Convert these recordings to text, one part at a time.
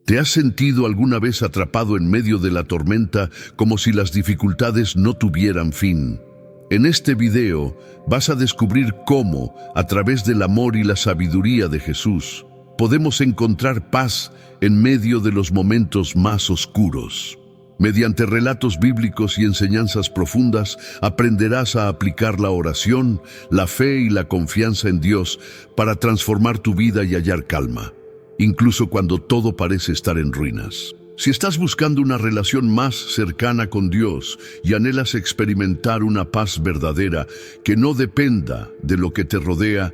¿Te has sentido alguna vez atrapado en medio de la tormenta como si las dificultades no tuvieran fin? En este video vas a descubrir cómo, a través del amor y la sabiduría de Jesús, podemos encontrar paz en medio de los momentos más oscuros. Mediante relatos bíblicos y enseñanzas profundas, aprenderás a aplicar la oración, la fe y la confianza en Dios para transformar tu vida y hallar calma, incluso cuando todo parece estar en ruinas. Si estás buscando una relación más cercana con Dios y anhelas experimentar una paz verdadera que no dependa de lo que te rodea,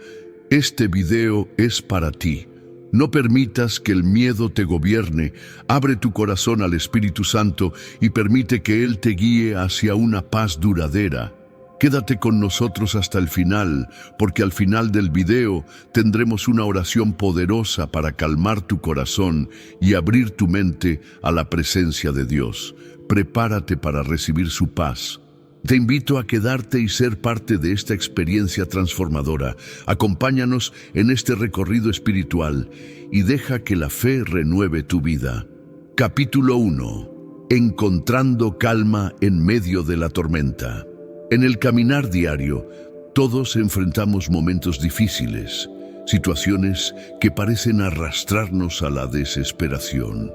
este video es para ti. No permitas que el miedo te gobierne. Abre tu corazón al Espíritu Santo y permite que Él te guíe hacia una paz duradera. Quédate con nosotros hasta el final, porque al final del video tendremos una oración poderosa para calmar tu corazón y abrir tu mente a la presencia de Dios. Prepárate para recibir su paz. Te invito a quedarte y ser parte de esta experiencia transformadora. Acompáñanos en este recorrido espiritual y deja que la fe renueve tu vida. Capítulo 1. Encontrando calma en medio de la tormenta. En el caminar diario, todos enfrentamos momentos difíciles, situaciones que parecen arrastrarnos a la desesperación.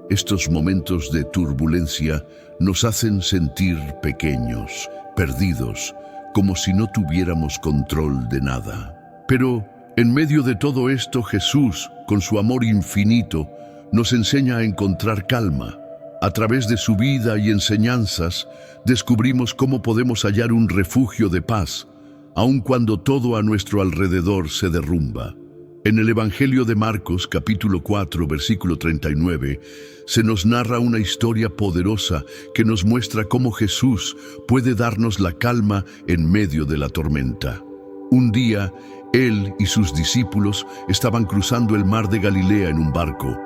Estos momentos de turbulencia nos hacen sentir pequeños, perdidos, como si no tuviéramos control de nada. Pero en medio de todo esto, Jesús, con su amor infinito, nos enseña a encontrar calma. A través de su vida y enseñanzas, descubrimos cómo podemos hallar un refugio de paz, aun cuando todo a nuestro alrededor se derrumba. En el Evangelio de Marcos, capítulo 4, versículo 39, se nos narra una historia poderosa que nos muestra cómo Jesús puede darnos la calma en medio de la tormenta. Un día, Él y sus discípulos estaban cruzando el mar de Galilea en un barco.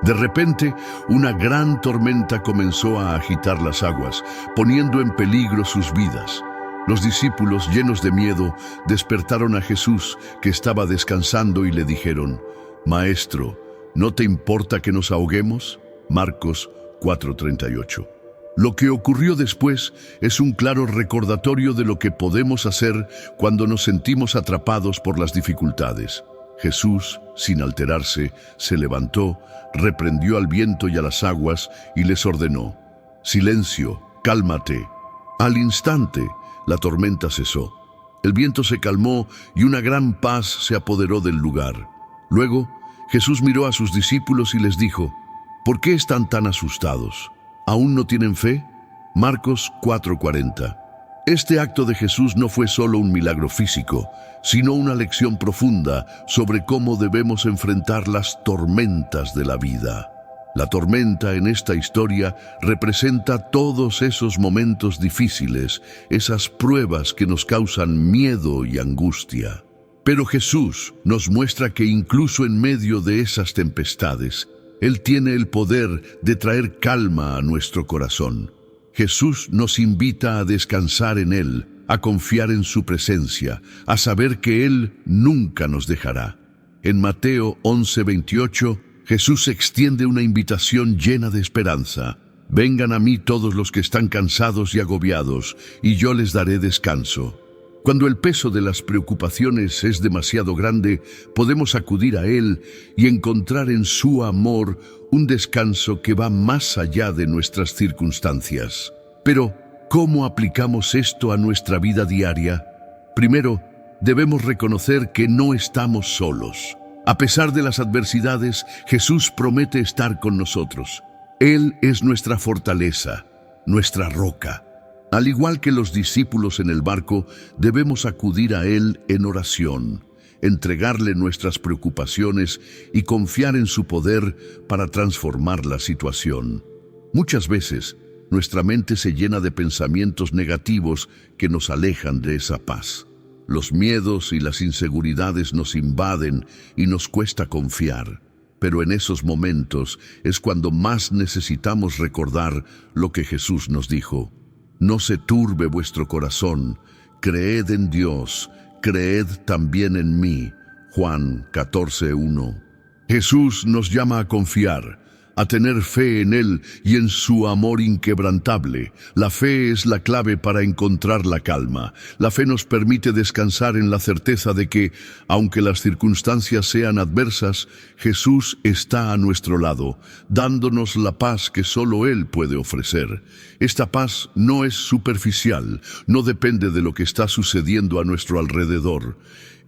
De repente, una gran tormenta comenzó a agitar las aguas, poniendo en peligro sus vidas. Los discípulos, llenos de miedo, despertaron a Jesús, que estaba descansando, y le dijeron: «Maestro, ¿no te importa que nos ahoguemos?». Marcos 4:38. Lo que ocurrió después es un claro recordatorio de lo que podemos hacer cuando nos sentimos atrapados por las dificultades. Jesús, sin alterarse, se levantó, reprendió al viento y a las aguas y les ordenó: «Silencio, cálmate». Al instante, la tormenta cesó. El viento se calmó y una gran paz se apoderó del lugar. Luego, Jesús miró a sus discípulos y les dijo: «¿Por qué están tan asustados? ¿Aún no tienen fe?». Marcos 4:40. Este acto de Jesús no fue solo un milagro físico, sino una lección profunda sobre cómo debemos enfrentar las tormentas de la vida. La tormenta en esta historia representa todos esos momentos difíciles, esas pruebas que nos causan miedo y angustia. Pero Jesús nos muestra que incluso en medio de esas tempestades, Él tiene el poder de traer calma a nuestro corazón. Jesús nos invita a descansar en Él, a confiar en su presencia, a saber que Él nunca nos dejará. En Mateo 11:28, Jesús extiende una invitación llena de esperanza: «Vengan a mí todos los que están cansados y agobiados, y yo les daré descanso». Cuando el peso de las preocupaciones es demasiado grande, podemos acudir a Él y encontrar en su amor un descanso que va más allá de nuestras circunstancias. Pero, ¿cómo aplicamos esto a nuestra vida diaria? Primero, debemos reconocer que no estamos solos. A pesar de las adversidades, Jesús promete estar con nosotros. Él es nuestra fortaleza, nuestra roca. Al igual que los discípulos en el barco, debemos acudir a Él en oración, entregarle nuestras preocupaciones y confiar en su poder para transformar la situación. Muchas veces, nuestra mente se llena de pensamientos negativos que nos alejan de esa paz. Los miedos y las inseguridades nos invaden y nos cuesta confiar. Pero en esos momentos es cuando más necesitamos recordar lo que Jesús nos dijo: «No se turbe vuestro corazón, creed en Dios, creed también en mí». Juan 14:1. Jesús nos llama a confiar, a tener fe en Él y en su amor inquebrantable. La fe es la clave para encontrar la calma. La fe nos permite descansar en la certeza de que, aunque las circunstancias sean adversas, Jesús está a nuestro lado, dándonos la paz que solo Él puede ofrecer. Esta paz no es superficial, no depende de lo que está sucediendo a nuestro alrededor.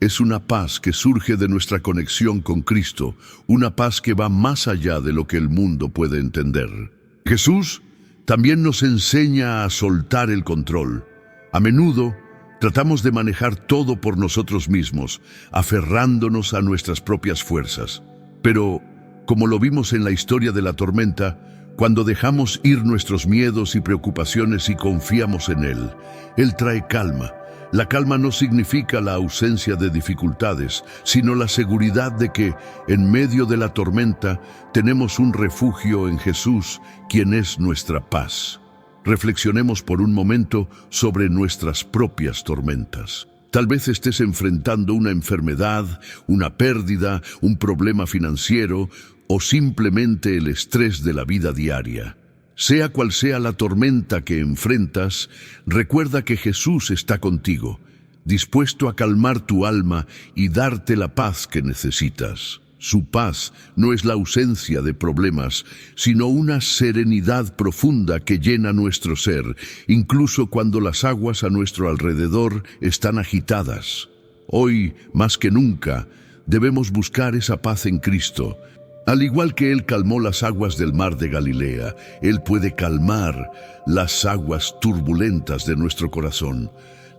Es una paz que surge de nuestra conexión con Cristo, una paz que va más allá de lo que el mundo puede entender. Jesús también nos enseña a soltar el control. A menudo tratamos de manejar todo por nosotros mismos, aferrándonos a nuestras propias fuerzas. Pero, como lo vimos en la historia de la tormenta, cuando dejamos ir nuestros miedos y preocupaciones y confiamos en Él trae calma. La calma no significa la ausencia de dificultades, sino la seguridad de que, en medio de la tormenta, tenemos un refugio en Jesús, quien es nuestra paz. Reflexionemos por un momento sobre nuestras propias tormentas. Tal vez estés enfrentando una enfermedad, una pérdida, un problema financiero o simplemente el estrés de la vida diaria. Sea cual sea la tormenta que enfrentas, recuerda que Jesús está contigo, dispuesto a calmar tu alma y darte la paz que necesitas. Su paz no es la ausencia de problemas, sino una serenidad profunda que llena nuestro ser, incluso cuando las aguas a nuestro alrededor están agitadas. Hoy, más que nunca, debemos buscar esa paz en Cristo. Al igual que Él calmó las aguas del mar de Galilea, Él puede calmar las aguas turbulentas de nuestro corazón.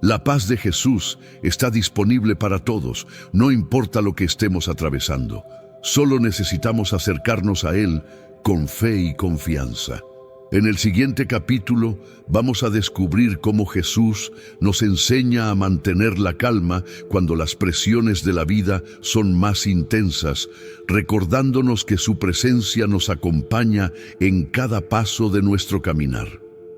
La paz de Jesús está disponible para todos, no importa lo que estemos atravesando. Solo necesitamos acercarnos a Él con fe y confianza. En el siguiente capítulo vamos a descubrir cómo Jesús nos enseña a mantener la calma cuando las presiones de la vida son más intensas, recordándonos que su presencia nos acompaña en cada paso de nuestro caminar.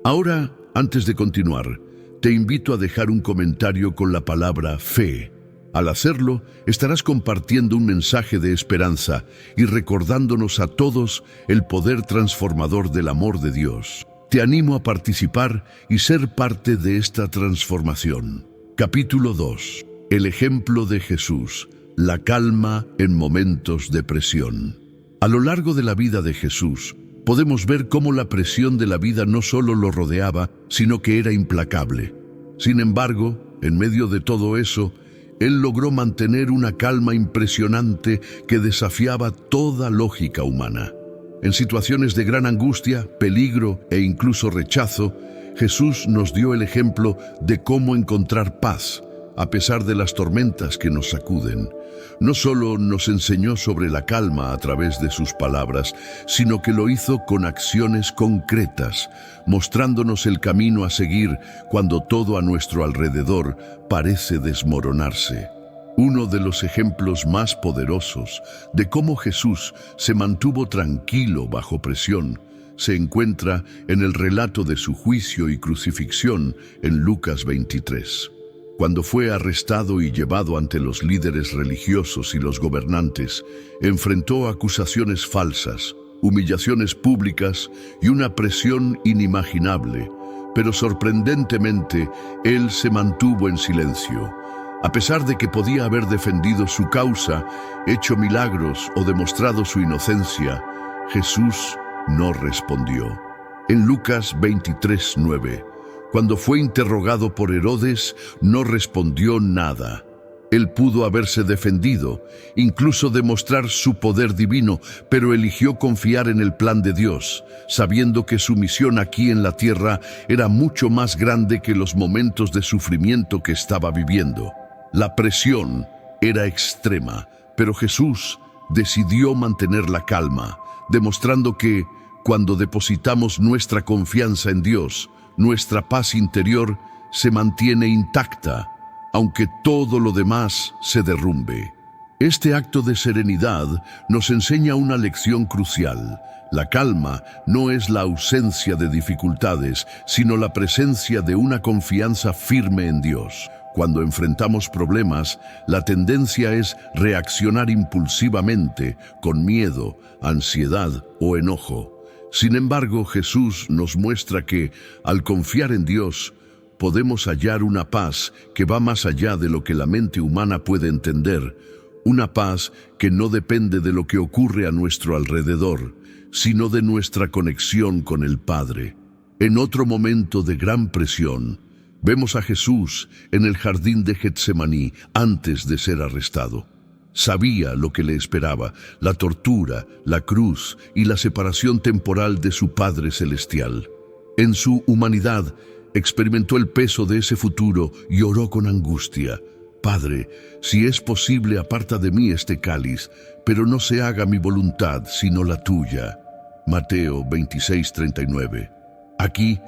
Ahora, antes de continuar, te invito a dejar un comentario con la palabra fe. Al hacerlo, estarás compartiendo un mensaje de esperanza y recordándonos a todos el poder transformador del amor de Dios. Te animo a participar y ser parte de esta transformación. Capítulo 2. El ejemplo de Jesús. La calma en momentos de presión. A lo largo de la vida de Jesús, podemos ver cómo la presión de la vida no solo lo rodeaba, sino que era implacable. Sin embargo, en medio de todo eso, Él logró mantener una calma impresionante que desafiaba toda lógica humana. En situaciones de gran angustia, peligro e incluso rechazo, Jesús nos dio el ejemplo de cómo encontrar paz, a pesar de las tormentas que nos sacuden. No solo nos enseñó sobre la calma a través de sus palabras, sino que lo hizo con acciones concretas, mostrándonos el camino a seguir cuando todo a nuestro alrededor parece desmoronarse. Uno de los ejemplos más poderosos de cómo Jesús se mantuvo tranquilo bajo presión se encuentra en el relato de su juicio y crucifixión en Lucas 23. Cuando fue arrestado y llevado ante los líderes religiosos y los gobernantes, enfrentó acusaciones falsas, humillaciones públicas y una presión inimaginable, pero sorprendentemente, Él se mantuvo en silencio. A pesar de que podía haber defendido su causa, hecho milagros o demostrado su inocencia, Jesús no respondió. En Lucas 23:9, cuando fue interrogado por Herodes, no respondió nada. Él pudo haberse defendido, incluso demostrar su poder divino, pero eligió confiar en el plan de Dios, sabiendo que su misión aquí en la tierra era mucho más grande que los momentos de sufrimiento que estaba viviendo. La presión era extrema, pero Jesús decidió mantener la calma, demostrando que, cuando depositamos nuestra confianza en Dios, nuestra paz interior se mantiene intacta, aunque todo lo demás se derrumbe. Este acto de serenidad nos enseña una lección crucial. La calma no es la ausencia de dificultades, sino la presencia de una confianza firme en Dios. Cuando enfrentamos problemas, la tendencia es reaccionar impulsivamente, con miedo, ansiedad o enojo. Sin embargo, Jesús nos muestra que, al confiar en Dios, podemos hallar una paz que va más allá de lo que la mente humana puede entender, una paz que no depende de lo que ocurre a nuestro alrededor, sino de nuestra conexión con el Padre. En otro momento de gran presión, vemos a Jesús en el jardín de Getsemaní antes de ser arrestado. Sabía lo que le esperaba, la tortura, la cruz y la separación temporal de su Padre Celestial. En su humanidad, experimentó el peso de ese futuro y oró con angustia: Padre, si es posible, aparta de mí este cáliz, pero no se haga mi voluntad, sino la tuya. Mateo 26:39. Aquí,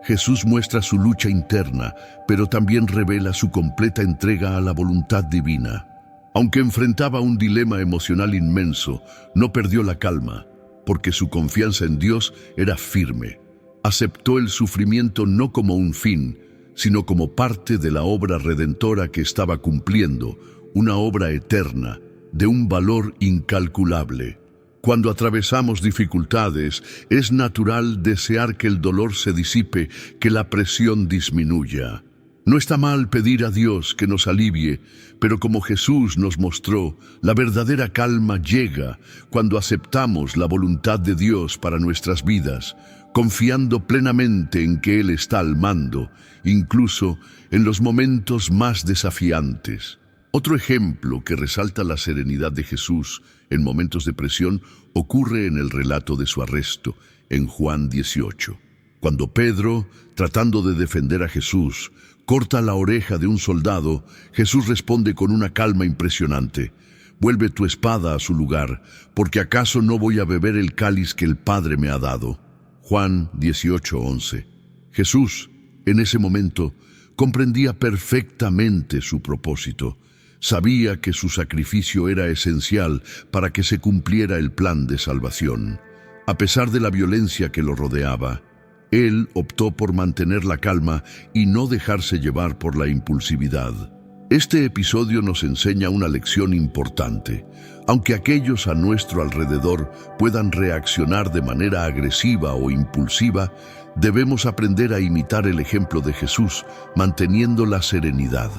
Jesús muestra su lucha interna, pero también revela su completa entrega a la voluntad divina. Aunque enfrentaba un dilema emocional inmenso, no perdió la calma, porque su confianza en Dios era firme. Aceptó el sufrimiento no como un fin, sino como parte de la obra redentora que estaba cumpliendo, una obra eterna, de un valor incalculable. Cuando atravesamos dificultades, es natural desear que el dolor se disipe, que la presión disminuya. No está mal pedir a Dios que nos alivie, pero como Jesús nos mostró, la verdadera calma llega cuando aceptamos la voluntad de Dios para nuestras vidas, confiando plenamente en que Él está al mando, incluso en los momentos más desafiantes. Otro ejemplo que resalta la serenidad de Jesús en momentos de presión ocurre en el relato de su arresto, en Juan 18. Cuando Pedro, tratando de defender a Jesús, corta la oreja de un soldado, Jesús responde con una calma impresionante: «Vuelve tu espada a su lugar, porque ¿acaso no voy a beber el cáliz que el Padre me ha dado?». Juan 18:11. Jesús, en ese momento, comprendía perfectamente su propósito. Sabía que su sacrificio era esencial para que se cumpliera el plan de salvación. A pesar de la violencia que lo rodeaba, Él optó por mantener la calma y no dejarse llevar por la impulsividad. Este episodio nos enseña una lección importante. Aunque aquellos a nuestro alrededor puedan reaccionar de manera agresiva o impulsiva, debemos aprender a imitar el ejemplo de Jesús, manteniendo la serenidad.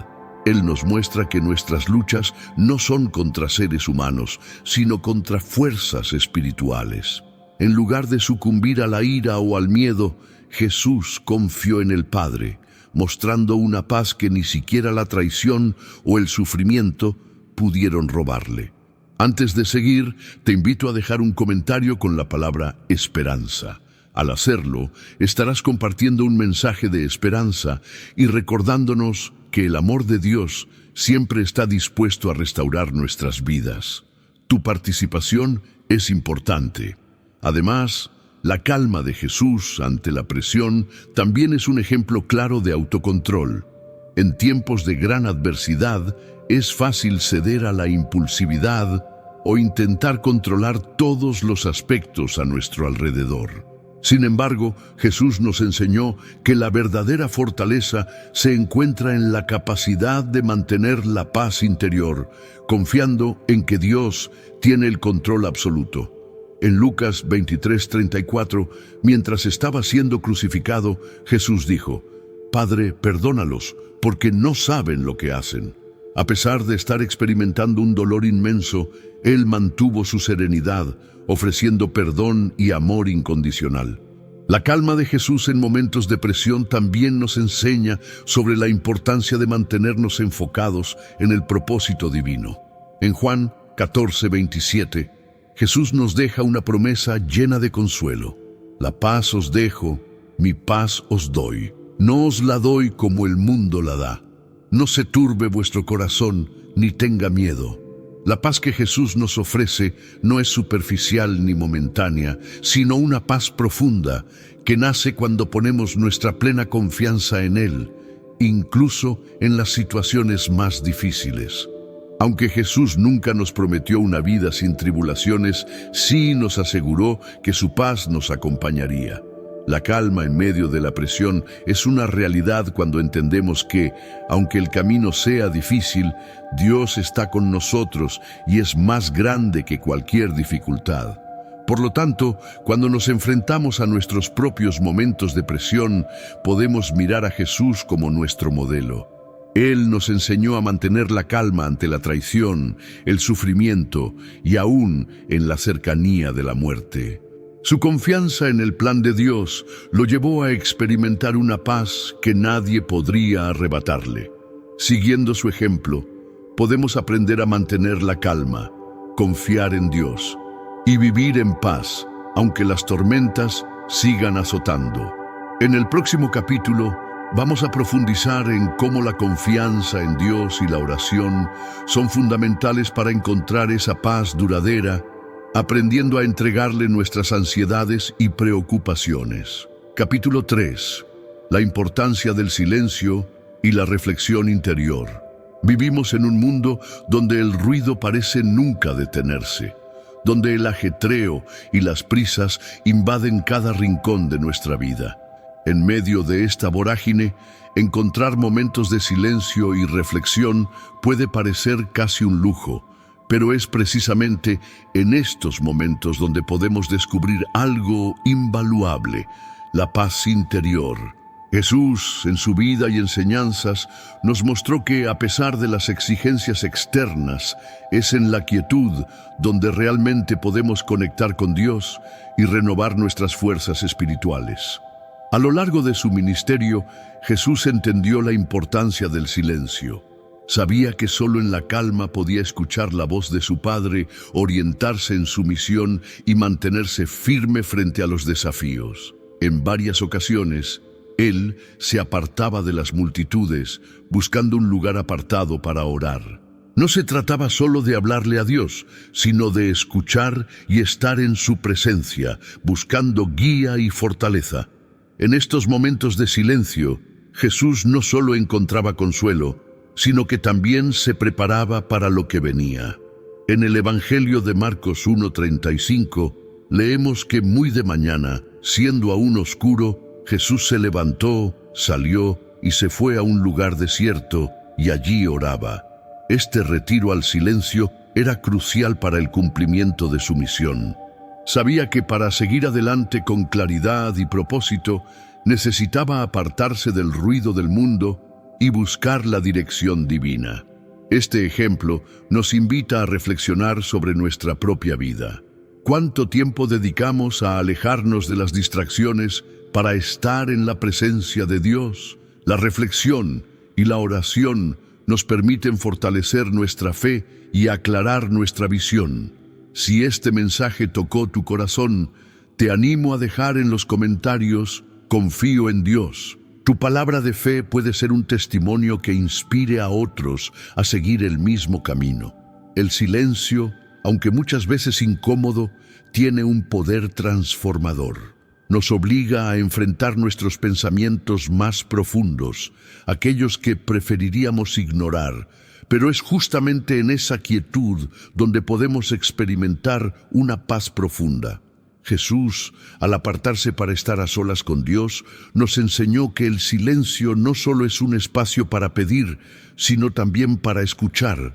Él nos muestra que nuestras luchas no son contra seres humanos, sino contra fuerzas espirituales. En lugar de sucumbir a la ira o al miedo, Jesús confió en el Padre, mostrando una paz que ni siquiera la traición o el sufrimiento pudieron robarle. Antes de seguir, te invito a dejar un comentario con la palabra esperanza. Al hacerlo, estarás compartiendo un mensaje de esperanza y recordándonos que el amor de Dios siempre está dispuesto a restaurar nuestras vidas. Tu participación es importante. Además, la calma de Jesús ante la presión también es un ejemplo claro de autocontrol. En tiempos de gran adversidad, es fácil ceder a la impulsividad o intentar controlar todos los aspectos a nuestro alrededor. Sin embargo, Jesús nos enseñó que la verdadera fortaleza se encuentra en la capacidad de mantener la paz interior, confiando en que Dios tiene el control absoluto. En Lucas 23:34, mientras estaba siendo crucificado, Jesús dijo: «Padre, perdónalos, porque no saben lo que hacen». A pesar de estar experimentando un dolor inmenso, Él mantuvo su serenidad, ofreciendo perdón y amor incondicional. La calma de Jesús en momentos de presión también nos enseña sobre la importancia de mantenernos enfocados en el propósito divino. En Juan 14:27, Jesús nos deja una promesa llena de consuelo: «La paz os dejo, mi paz os doy. No os la doy como el mundo la da. No se turbe vuestro corazón, ni tenga miedo». La paz que Jesús nos ofrece no es superficial ni momentánea, sino una paz profunda que nace cuando ponemos nuestra plena confianza en Él, incluso en las situaciones más difíciles. Aunque Jesús nunca nos prometió una vida sin tribulaciones, sí nos aseguró que su paz nos acompañaría. La calma en medio de la presión es una realidad cuando entendemos que, aunque el camino sea difícil, Dios está con nosotros y es más grande que cualquier dificultad. Por lo tanto, cuando nos enfrentamos a nuestros propios momentos de presión, podemos mirar a Jesús como nuestro modelo. Él nos enseñó a mantener la calma ante la traición, el sufrimiento y aún en la cercanía de la muerte. Su confianza en el plan de Dios lo llevó a experimentar una paz que nadie podría arrebatarle. Siguiendo su ejemplo, podemos aprender a mantener la calma, confiar en Dios y vivir en paz, aunque las tormentas sigan azotando. En el próximo capítulo, vamos a profundizar en cómo la confianza en Dios y la oración son fundamentales para encontrar esa paz duradera, aprendiendo a entregarle nuestras ansiedades y preocupaciones. Capítulo 3. La importancia del silencio y la reflexión interior. Vivimos en un mundo donde el ruido parece nunca detenerse, donde el ajetreo y las prisas invaden cada rincón de nuestra vida. En medio de esta vorágine, encontrar momentos de silencio y reflexión puede parecer casi un lujo, pero es precisamente en estos momentos donde podemos descubrir algo invaluable, la paz interior. Jesús, en su vida y enseñanzas, nos mostró que, a pesar de las exigencias externas, es en la quietud donde realmente podemos conectar con Dios y renovar nuestras fuerzas espirituales. A lo largo de su ministerio, Jesús entendió la importancia del silencio. Sabía que solo en la calma podía escuchar la voz de su Padre, orientarse en su misión y mantenerse firme frente a los desafíos. En varias ocasiones, Él se apartaba de las multitudes, buscando un lugar apartado para orar. No se trataba solo de hablarle a Dios, sino de escuchar y estar en su presencia, buscando guía y fortaleza. En estos momentos de silencio, Jesús no solo encontraba consuelo, sino que también se preparaba para lo que venía. En el Evangelio de Marcos 1:35, leemos que muy de mañana, siendo aún oscuro, Jesús se levantó, salió y se fue a un lugar desierto y allí oraba. Este retiro al silencio era crucial para el cumplimiento de su misión. Sabía que para seguir adelante con claridad y propósito, necesitaba apartarse del ruido del mundo y buscar la dirección divina. Este ejemplo nos invita a reflexionar sobre nuestra propia vida. ¿Cuánto tiempo dedicamos a alejarnos de las distracciones para estar en la presencia de Dios? La reflexión y la oración nos permiten fortalecer nuestra fe y aclarar nuestra visión. Si este mensaje tocó tu corazón, te animo a dejar en los comentarios: confío en Dios. Tu palabra de fe puede ser un testimonio que inspire a otros a seguir el mismo camino. El silencio, aunque muchas veces incómodo, tiene un poder transformador. Nos obliga a enfrentar nuestros pensamientos más profundos, aquellos que preferiríamos ignorar, pero es justamente en esa quietud donde podemos experimentar una paz profunda. Jesús, al apartarse para estar a solas con Dios, nos enseñó que el silencio no solo es un espacio para pedir, sino también para escuchar.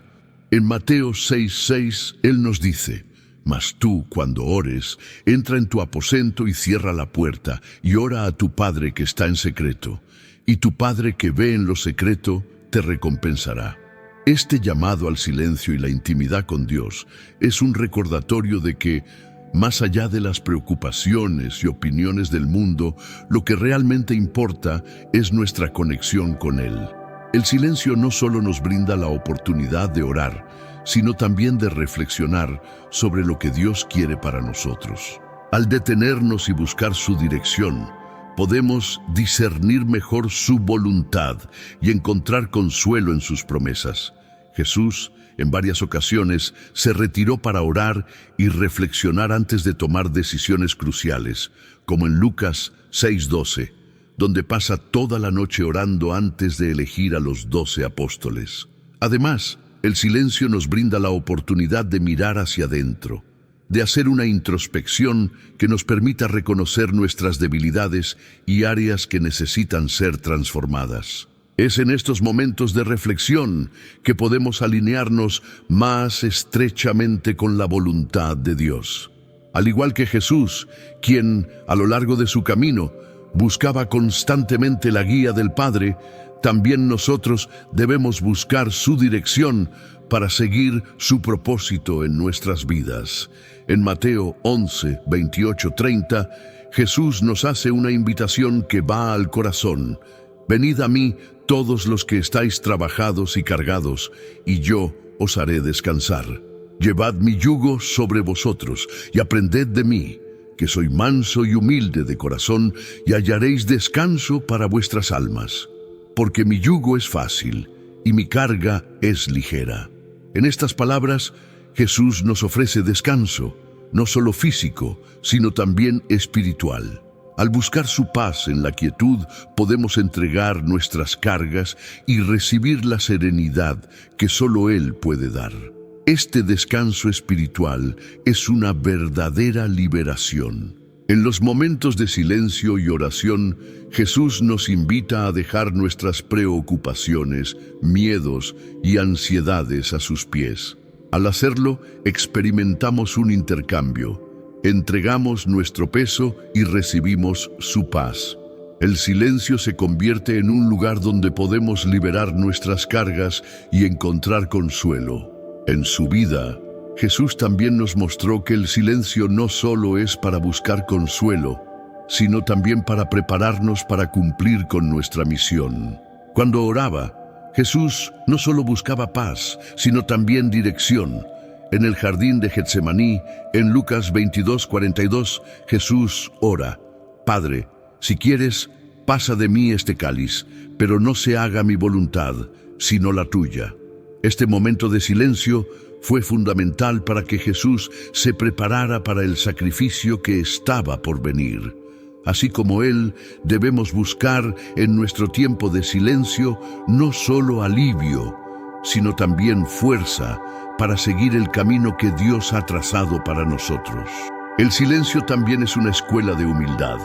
En Mateo 6:6, Él nos dice: «Mas tú, cuando ores, entra en tu aposento y cierra la puerta, y ora a tu Padre que está en secreto, y tu Padre que ve en lo secreto te recompensará». Este llamado al silencio y la intimidad con Dios es un recordatorio de que, más allá de las preocupaciones y opiniones del mundo, lo que realmente importa es nuestra conexión con Él. El silencio no solo nos brinda la oportunidad de orar, sino también de reflexionar sobre lo que Dios quiere para nosotros. Al detenernos y buscar su dirección, podemos discernir mejor su voluntad y encontrar consuelo en sus promesas. Jesús, en varias ocasiones, se retiró para orar y reflexionar antes de tomar decisiones cruciales, como en Lucas 6:12, donde pasa toda la noche orando antes de elegir a los 12 apóstoles. Además, el silencio nos brinda la oportunidad de mirar hacia adentro. de hacer una introspección que nos permita reconocer nuestras debilidades y áreas que necesitan ser transformadas. Es en estos momentos de reflexión que podemos alinearnos más estrechamente con la voluntad de Dios. Al igual que Jesús, quien, a lo largo de su camino, buscaba constantemente la guía del Padre, también nosotros debemos buscar su dirección para seguir su propósito en nuestras vidas. En Mateo 11, 28, 30, Jesús nos hace una invitación que va al corazón. Venid a mí todos los que estáis trabajados y cargados, y yo os haré descansar. Llevad mi yugo sobre vosotros y aprended de mí, que soy manso y humilde de corazón, y hallaréis descanso para vuestras almas. Porque mi yugo es fácil y mi carga es ligera. En estas palabras, Jesús nos ofrece descanso, no solo físico, sino también espiritual. Al buscar su paz en la quietud, podemos entregar nuestras cargas y recibir la serenidad que solo Él puede dar. Este descanso espiritual es una verdadera liberación. En los momentos de silencio y oración, Jesús nos invita a dejar nuestras preocupaciones, miedos y ansiedades a sus pies. Al hacerlo, experimentamos un intercambio. Entregamos nuestro peso y recibimos su paz. El silencio se convierte en un lugar donde podemos liberar nuestras cargas y encontrar consuelo. En su vida, Jesús también nos mostró que el silencio no solo es para buscar consuelo, sino también para prepararnos para cumplir con nuestra misión. Cuando oraba, Jesús no solo buscaba paz, sino también dirección. En el jardín de Getsemaní, en Lucas 22:42, Jesús ora: Padre, si quieres, pasa de mí este cáliz, pero no se haga mi voluntad, sino la tuya. Este momento de silencio fue fundamental para que Jesús se preparara para el sacrificio que estaba por venir. Así como Él, debemos buscar en nuestro tiempo de silencio no solo alivio, sino también fuerza para seguir el camino que Dios ha trazado para nosotros. El silencio también es una escuela de humildad.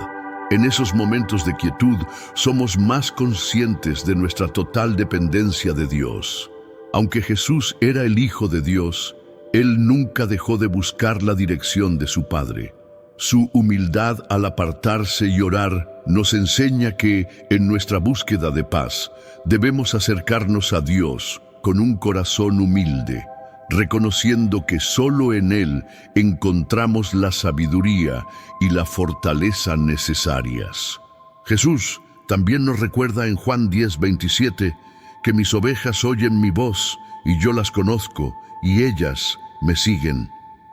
En esos momentos de quietud somos más conscientes de nuestra total dependencia de Dios. Aunque Jesús era el Hijo de Dios, Él nunca dejó de buscar la dirección de su Padre. Su humildad al apartarse y orar nos enseña que, en nuestra búsqueda de paz, debemos acercarnos a Dios con un corazón humilde, reconociendo que solo en Él encontramos la sabiduría y la fortaleza necesarias. Jesús también nos recuerda en Juan 10:27 que mis ovejas oyen mi voz y yo las conozco y ellas me siguen.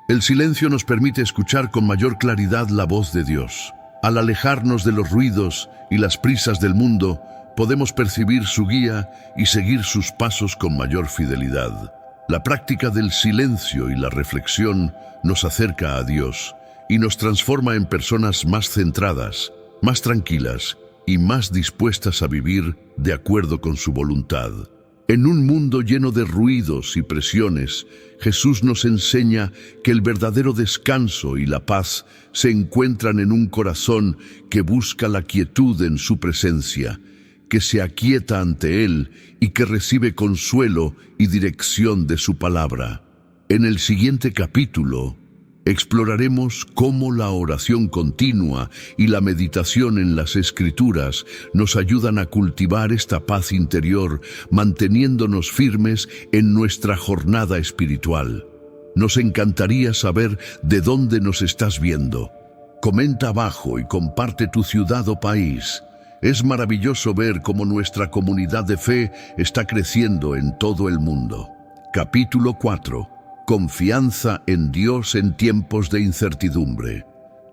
El silencio nos permite escuchar con mayor claridad la voz de Dios. Al alejarnos de los ruidos y las prisas del mundo, podemos percibir su guía y seguir sus pasos con mayor fidelidad. La práctica del silencio y la reflexión nos acerca a Dios y nos transforma en personas más centradas, más tranquilas y más dispuestas a vivir de acuerdo con su voluntad. En un mundo lleno de ruidos y presiones, Jesús nos enseña que el verdadero descanso y la paz se encuentran en un corazón que busca la quietud en su presencia, que se aquieta ante Él y que recibe consuelo y dirección de su palabra. En el siguiente capítulo, exploraremos cómo la oración continua y la meditación en las Escrituras nos ayudan a cultivar esta paz interior, manteniéndonos firmes en nuestra jornada espiritual. Nos encantaría saber de dónde nos estás viendo. Comenta abajo y comparte tu ciudad o país. Es maravilloso ver cómo nuestra comunidad de fe está creciendo en todo el mundo. Capítulo 4. Confianza en Dios en tiempos de incertidumbre.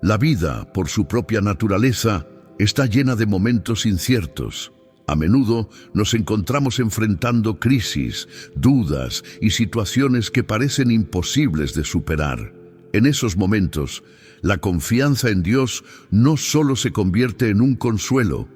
La vida, por su propia naturaleza, está llena de momentos inciertos. A menudo nos encontramos enfrentando crisis, dudas y situaciones que parecen imposibles de superar. En esos momentos, la confianza en Dios no solo se convierte en un consuelo,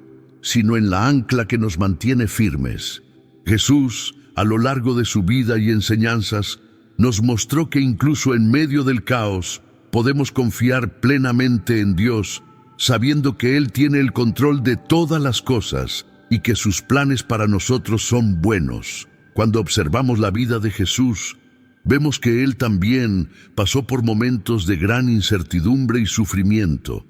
sino en la ancla que nos mantiene firmes. Jesús, a lo largo de su vida y enseñanzas, nos mostró que incluso en medio del caos podemos confiar plenamente en Dios, sabiendo que Él tiene el control de todas las cosas y que sus planes para nosotros son buenos. Cuando observamos la vida de Jesús, vemos que Él también pasó por momentos de gran incertidumbre y sufrimiento.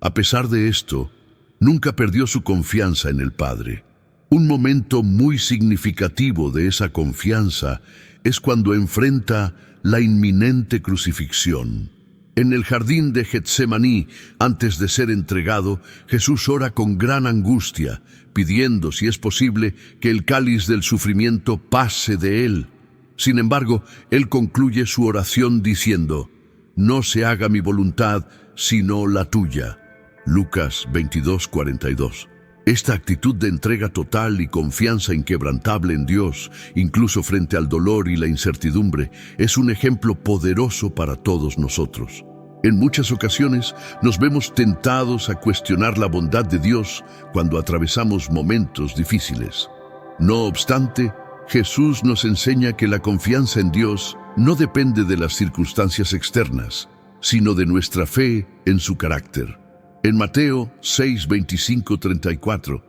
A pesar de esto, nunca perdió su confianza en el Padre. Un momento muy significativo de esa confianza es cuando enfrenta la inminente crucifixión. En el jardín de Getsemaní, antes de ser entregado, Jesús ora con gran angustia, pidiendo, si es posible, que el cáliz del sufrimiento pase de él. Sin embargo, él concluye su oración diciendo: «No se haga mi voluntad, sino la tuya». Lucas 22:42. Esta actitud de entrega total y confianza inquebrantable en Dios, incluso frente al dolor y la incertidumbre, es un ejemplo poderoso para todos nosotros. En muchas ocasiones nos vemos tentados a cuestionar la bondad de Dios cuando atravesamos momentos difíciles. No obstante, Jesús nos enseña que la confianza en Dios no depende de las circunstancias externas, sino de nuestra fe en su carácter. En Mateo 6:25-34,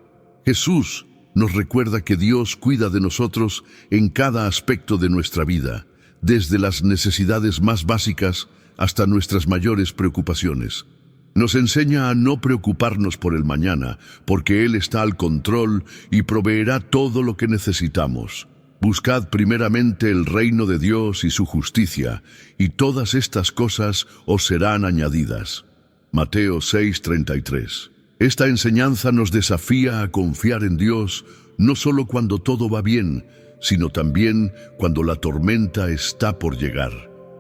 Jesús nos recuerda que Dios cuida de nosotros en cada aspecto de nuestra vida, desde las necesidades más básicas hasta nuestras mayores preocupaciones. Nos enseña a no preocuparnos por el mañana, porque Él está al control y proveerá todo lo que necesitamos. Buscad primeramente el reino de Dios y su justicia, y todas estas cosas os serán añadidas. Mateo 6:33. Esta enseñanza nos desafía a confiar en Dios no solo cuando todo va bien, sino también cuando la tormenta está por llegar.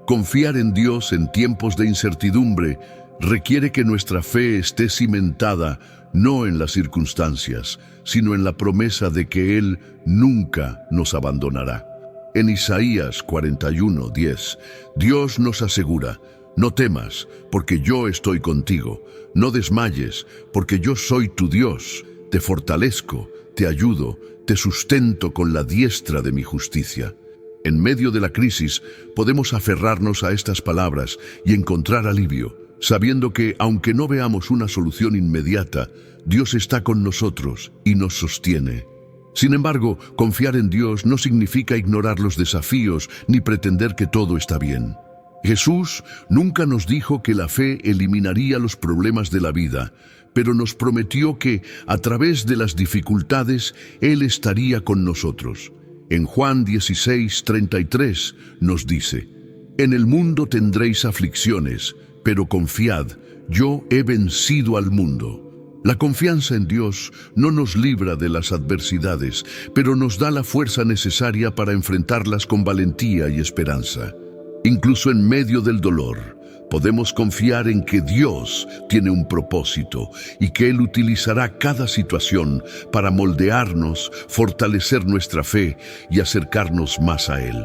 Confiar en Dios en tiempos de incertidumbre requiere que nuestra fe esté cimentada no en las circunstancias, sino en la promesa de que Él nunca nos abandonará. En Isaías 41:10, Dios nos asegura: «No temas, porque yo estoy contigo. No desmayes, porque yo soy tu Dios. Te fortalezco, te ayudo, te sustento con la diestra de mi justicia». En medio de la crisis, podemos aferrarnos a estas palabras y encontrar alivio, sabiendo que, aunque no veamos una solución inmediata, Dios está con nosotros y nos sostiene. Sin embargo, confiar en Dios no significa ignorar los desafíos ni pretender que todo está bien. Jesús nunca nos dijo que la fe eliminaría los problemas de la vida, pero nos prometió que, a través de las dificultades, Él estaría con nosotros. En Juan 16:33 nos dice: «En el mundo tendréis aflicciones, pero confiad, yo he vencido al mundo». La confianza en Dios no nos libra de las adversidades, pero nos da la fuerza necesaria para enfrentarlas con valentía y esperanza. Incluso en medio del dolor, podemos confiar en que Dios tiene un propósito y que Él utilizará cada situación para moldearnos, fortalecer nuestra fe y acercarnos más a Él.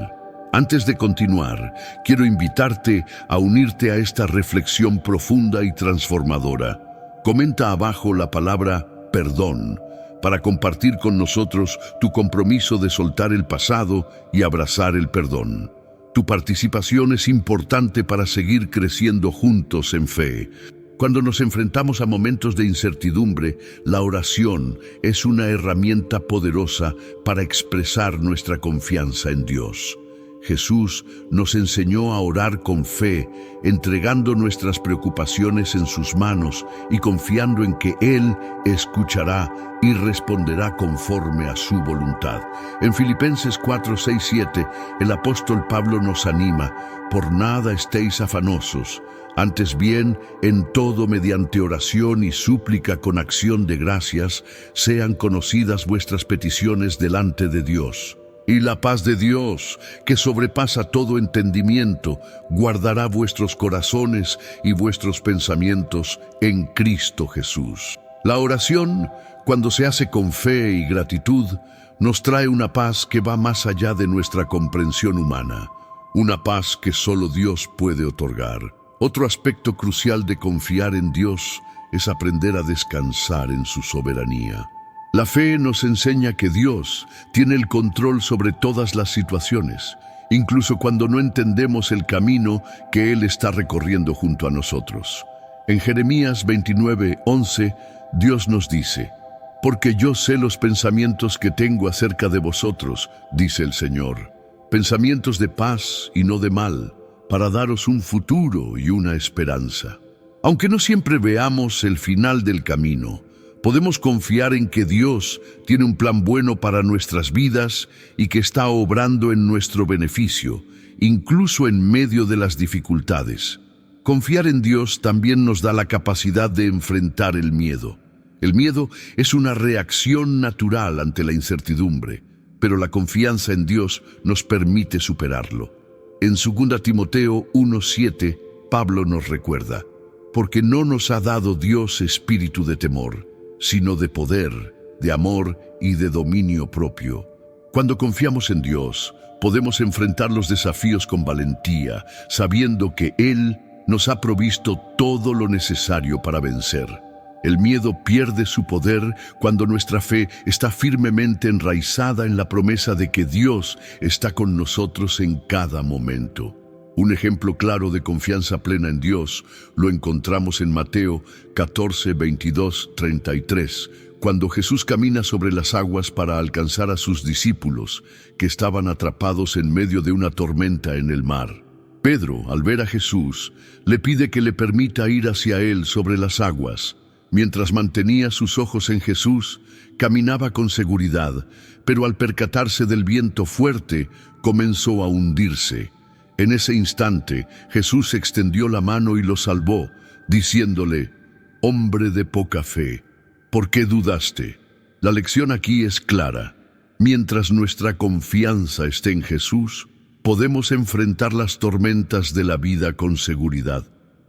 Antes de continuar, quiero invitarte a unirte a esta reflexión profunda y transformadora. Comenta abajo la palabra perdón para compartir con nosotros tu compromiso de soltar el pasado y abrazar el perdón. Tu participación es importante para seguir creciendo juntos en fe. Cuando nos enfrentamos a momentos de incertidumbre, la oración es una herramienta poderosa para expresar nuestra confianza en Dios. Jesús nos enseñó a orar con fe, entregando nuestras preocupaciones en sus manos y confiando en que Él escuchará y responderá conforme a su voluntad. En Filipenses 4:6-7, el apóstol Pablo nos anima: «Por nada estéis afanosos, antes bien, en todo mediante oración y súplica con acción de gracias, sean conocidas vuestras peticiones delante de Dios. Y la paz de Dios, que sobrepasa todo entendimiento, guardará vuestros corazones y vuestros pensamientos en Cristo Jesús». La oración, cuando se hace con fe y gratitud, nos trae una paz que va más allá de nuestra comprensión humana, una paz que solo Dios puede otorgar. Otro aspecto crucial de confiar en Dios es aprender a descansar en su soberanía. La fe nos enseña que Dios tiene el control sobre todas las situaciones incluso cuando no entendemos el camino que Él está recorriendo junto a nosotros. En Jeremías 29:11, Dios nos dice: «Porque yo sé los pensamientos que tengo acerca de vosotros», dice el Señor, «pensamientos de paz y no de mal, para daros un futuro y una esperanza». Aunque no siempre veamos el final del camino, podemos confiar en que Dios tiene un plan bueno para nuestras vidas y que está obrando en nuestro beneficio, incluso en medio de las dificultades. Confiar en Dios también nos da la capacidad de enfrentar el miedo. El miedo es una reacción natural ante la incertidumbre, pero la confianza en Dios nos permite superarlo. En 2 Timoteo 1:7, Pablo nos recuerda: «Porque no nos ha dado Dios espíritu de temor, sino de poder, de amor y de dominio propio». Cuando confiamos en Dios, podemos enfrentar los desafíos con valentía, sabiendo que Él nos ha provisto todo lo necesario para vencer. El miedo pierde su poder cuando nuestra fe está firmemente enraizada en la promesa de que Dios está con nosotros en cada momento. Un ejemplo claro de confianza plena en Dios lo encontramos en Mateo 14:22-33, cuando Jesús camina sobre las aguas para alcanzar a sus discípulos, que estaban atrapados en medio de una tormenta en el mar. Pedro, al ver a Jesús, le pide que le permita ir hacia él sobre las aguas. Mientras mantenía sus ojos en Jesús, caminaba con seguridad, pero al percatarse del viento fuerte, comenzó a hundirse. En ese instante, Jesús extendió la mano y lo salvó, diciéndole: «Hombre de poca fe, ¿por qué dudaste?». La lección aquí es clara. Mientras nuestra confianza esté en Jesús, podemos enfrentar las tormentas de la vida con seguridad.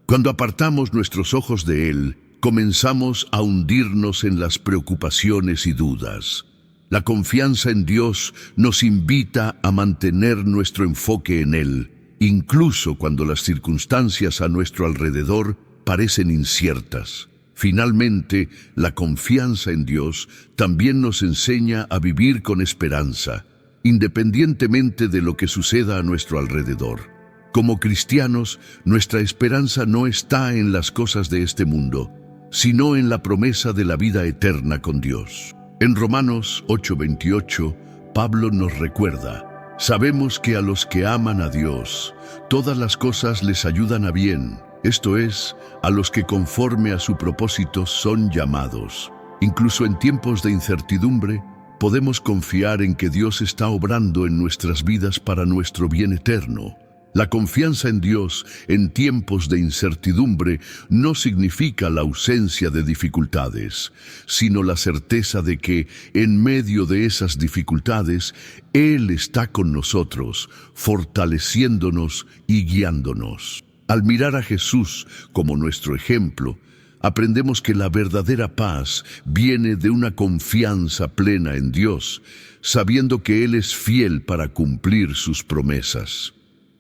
Cuando apartamos nuestros ojos de Él, comenzamos a hundirnos en las preocupaciones y dudas. La confianza en Dios nos invita a mantener nuestro enfoque en Él, incluso cuando las circunstancias a nuestro alrededor parecen inciertas. Finalmente, la confianza en Dios también nos enseña a vivir con esperanza, independientemente de lo que suceda a nuestro alrededor. Como cristianos, nuestra esperanza no está en las cosas de este mundo, sino en la promesa de la vida eterna con Dios. En Romanos 8:28, Pablo nos recuerda: «Sabemos que a los que aman a Dios, todas las cosas les ayudan a bien, esto es, a los que conforme a su propósito son llamados». Incluso en tiempos de incertidumbre, podemos confiar en que Dios está obrando en nuestras vidas para nuestro bien eterno. La confianza en Dios en tiempos de incertidumbre no significa la ausencia de dificultades, sino la certeza de que, en medio de esas dificultades, Él está con nosotros, fortaleciéndonos y guiándonos. Al mirar a Jesús como nuestro ejemplo, aprendemos que la verdadera paz viene de una confianza plena en Dios, sabiendo que Él es fiel para cumplir sus promesas.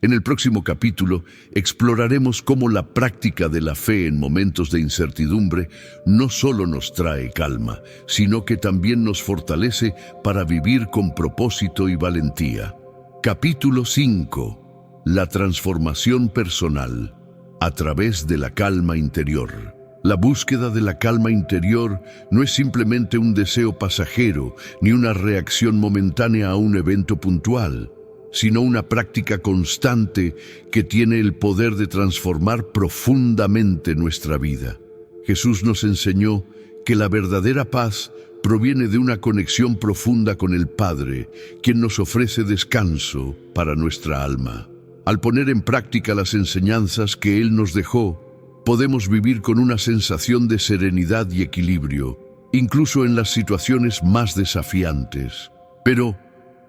En el próximo capítulo exploraremos cómo la práctica de la fe en momentos de incertidumbre no solo nos trae calma, sino que también nos fortalece para vivir con propósito y valentía. Capítulo 5. La transformación personal a través de la calma interior. La búsqueda de la calma interior no es simplemente un deseo pasajero ni una reacción momentánea a un evento puntual, sino una práctica constante que tiene el poder de transformar profundamente nuestra vida. Jesús nos enseñó que la verdadera paz proviene de una conexión profunda con el Padre, quien nos ofrece descanso para nuestra alma. Al poner en práctica las enseñanzas que Él nos dejó, podemos vivir con una sensación de serenidad y equilibrio, incluso en las situaciones más desafiantes. Pero,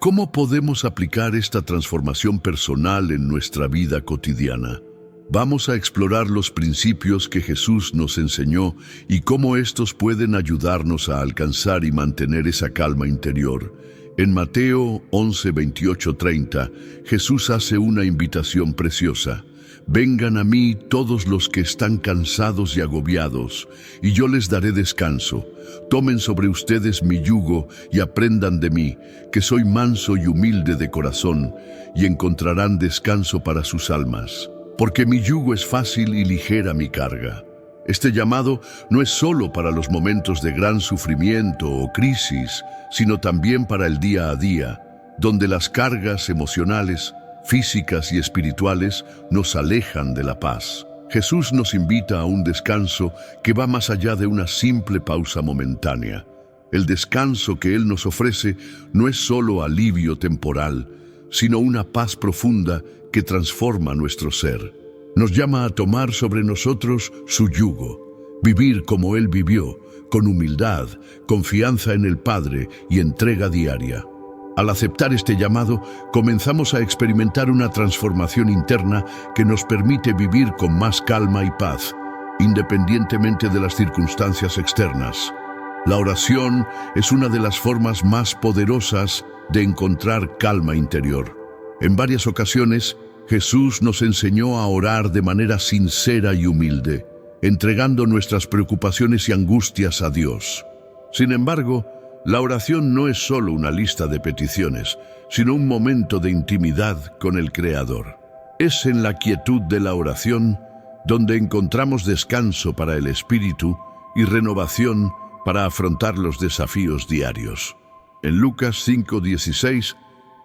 ¿cómo podemos aplicar esta transformación personal en nuestra vida cotidiana? Vamos a explorar los principios que Jesús nos enseñó y cómo estos pueden ayudarnos a alcanzar y mantener esa calma interior. En Mateo 11:28-30, Jesús hace una invitación preciosa: Vengan a mí todos los que están cansados y agobiados, y yo les daré descanso. Tomen sobre ustedes mi yugo y aprendan de mí, que soy manso y humilde de corazón, y encontrarán descanso para sus almas. Porque mi yugo es fácil y ligera mi carga. Este llamado no es solo para los momentos de gran sufrimiento o crisis, sino también para el día a día, donde las cargas emocionales, físicas y espirituales nos alejan de la paz. Jesús nos invita a un descanso que va más allá de una simple pausa momentánea. El descanso que Él nos ofrece no es solo alivio temporal, sino una paz profunda que transforma nuestro ser. Nos llama a tomar sobre nosotros su yugo, vivir como Él vivió, con humildad, confianza en el Padre y entrega diaria. Al aceptar este llamado, comenzamos a experimentar una transformación interna que nos permite vivir con más calma y paz, independientemente de las circunstancias externas. La oración es una de las formas más poderosas de encontrar calma interior. En varias ocasiones, Jesús nos enseñó a orar de manera sincera y humilde, entregando nuestras preocupaciones y angustias a Dios. Sin embargo, la oración no es solo una lista de peticiones, sino un momento de intimidad con el Creador. Es en la quietud de la oración donde encontramos descanso para el espíritu y renovación para afrontar los desafíos diarios. En Lucas 5:16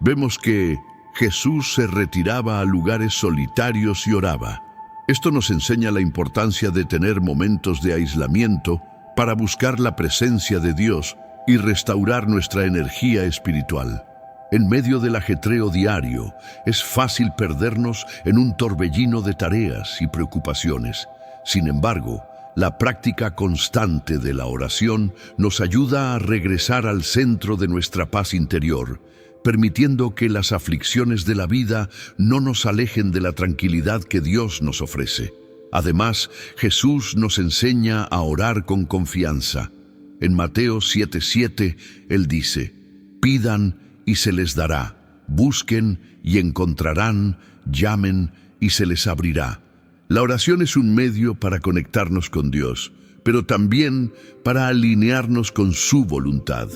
vemos que Jesús se retiraba a lugares solitarios y oraba. Esto nos enseña la importancia de tener momentos de aislamiento para buscar la presencia de Dios y restaurar nuestra energía espiritual. En medio del ajetreo diario, es fácil perdernos en un torbellino de tareas y preocupaciones. Sin embargo, la práctica constante de la oración nos ayuda a regresar al centro de nuestra paz interior, permitiendo que las aflicciones de la vida no nos alejen de la tranquilidad que Dios nos ofrece. Además, Jesús nos enseña a orar con confianza. En Mateo 7:7, Él dice: pidan y se les dará, busquen y encontrarán, llamen y se les abrirá. La oración es un medio para conectarnos con Dios, pero también para alinearnos con su voluntad.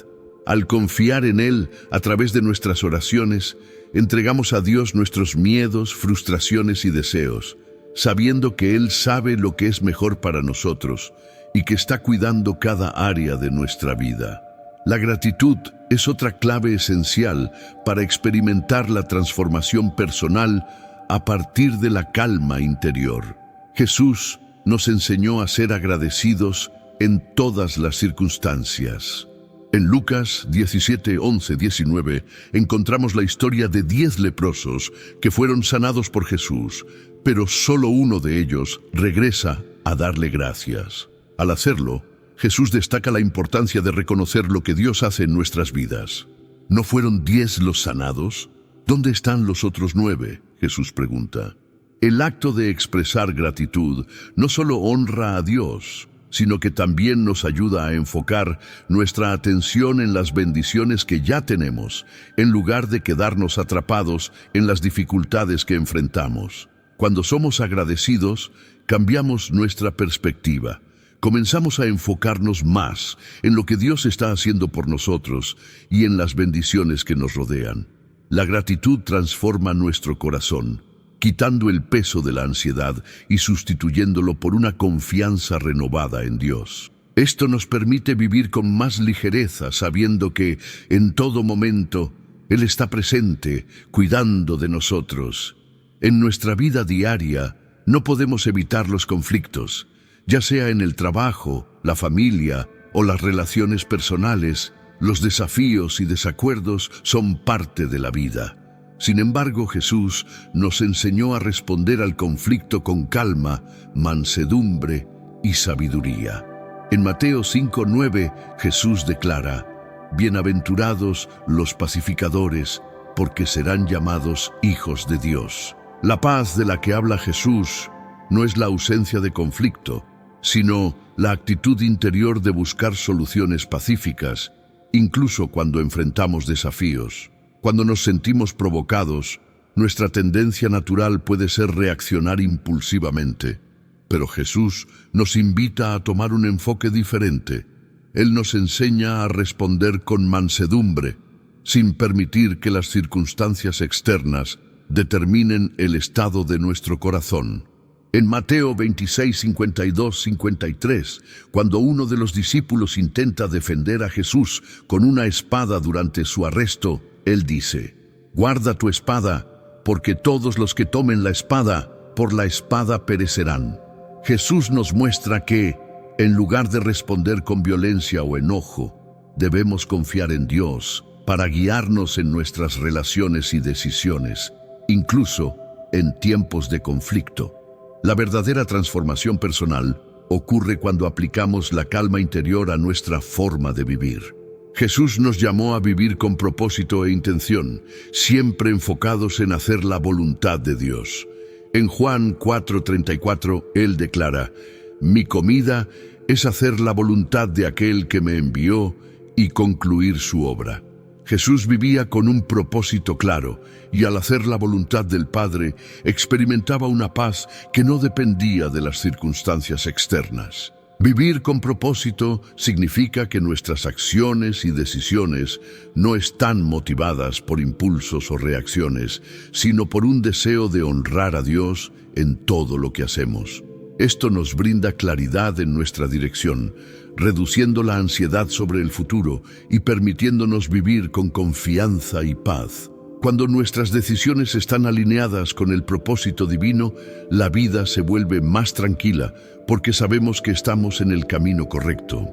Al confiar en Él a través de nuestras oraciones, entregamos a Dios nuestros miedos, frustraciones y deseos, sabiendo que Él sabe lo que es mejor para nosotros y que está cuidando cada área de nuestra vida. La gratitud es otra clave esencial para experimentar la transformación personal a partir de la calma interior. Jesús nos enseñó a ser agradecidos en todas las circunstancias. En Lucas 17:11-19 encontramos la historia de 10 leprosos que fueron sanados por Jesús, pero solo uno de ellos regresa a darle gracias. Al hacerlo, Jesús destaca la importancia de reconocer lo que Dios hace en nuestras vidas. ¿No fueron 10 los sanados? ¿Dónde están los otros 9? Jesús pregunta. El acto de expresar gratitud no solo honra a Dios, sino que también nos ayuda a enfocar nuestra atención en las bendiciones que ya tenemos, en lugar de quedarnos atrapados en las dificultades que enfrentamos. Cuando somos agradecidos, cambiamos nuestra perspectiva. Comenzamos a enfocarnos más en lo que Dios está haciendo por nosotros y en las bendiciones que nos rodean. La gratitud transforma nuestro corazón, quitando el peso de la ansiedad y sustituyéndolo por una confianza renovada en Dios. Esto nos permite vivir con más ligereza, sabiendo que en todo momento Él está presente, cuidando de nosotros. En nuestra vida diaria no podemos evitar los conflictos, ya sea en el trabajo, la familia o las relaciones personales. Los desafíos y desacuerdos son parte de la vida. Sin embargo, Jesús nos enseñó a responder al conflicto con calma, mansedumbre y sabiduría. En Mateo 5:9, Jesús declara: bienaventurados los pacificadores, porque serán llamados hijos de Dios. La paz de la que habla Jesús no es la ausencia de conflicto, sino la actitud interior de buscar soluciones pacíficas, incluso cuando enfrentamos desafíos. Cuando nos sentimos provocados, Nuestra tendencia natural puede ser reaccionar impulsivamente, pero Jesús nos invita a tomar un enfoque diferente. Él nos enseña a responder con mansedumbre, sin permitir que las circunstancias externas determinen el estado de nuestro corazón. En Mateo 26, 52, 53, cuando uno de los discípulos intenta defender a Jesús con una espada durante su arresto, él dice: «Guarda tu espada, porque todos los que tomen la espada, por la espada perecerán». Jesús nos muestra que, en lugar de responder con violencia o enojo, debemos confiar en Dios para guiarnos en nuestras relaciones y decisiones, incluso en tiempos de conflicto. La verdadera transformación personal ocurre cuando aplicamos la calma interior a nuestra forma de vivir. Jesús nos llamó a vivir con propósito e intención, siempre enfocados en hacer la voluntad de Dios. En Juan 4:34, Él declara: «Mi comida es hacer la voluntad de aquel que me envió y concluir su obra». Jesús vivía con un propósito claro y al hacer la voluntad del Padre experimentaba una paz que no dependía de las circunstancias externas. Vivir con propósito significa que nuestras acciones y decisiones no están motivadas por impulsos o reacciones, sino por un deseo de honrar a Dios en todo lo que hacemos. Esto nos brinda claridad en nuestra dirección, reduciendo la ansiedad sobre el futuro y permitiéndonos vivir con confianza y paz. Cuando nuestras decisiones están alineadas con el propósito divino, la vida se vuelve más tranquila porque sabemos que estamos en el camino correcto.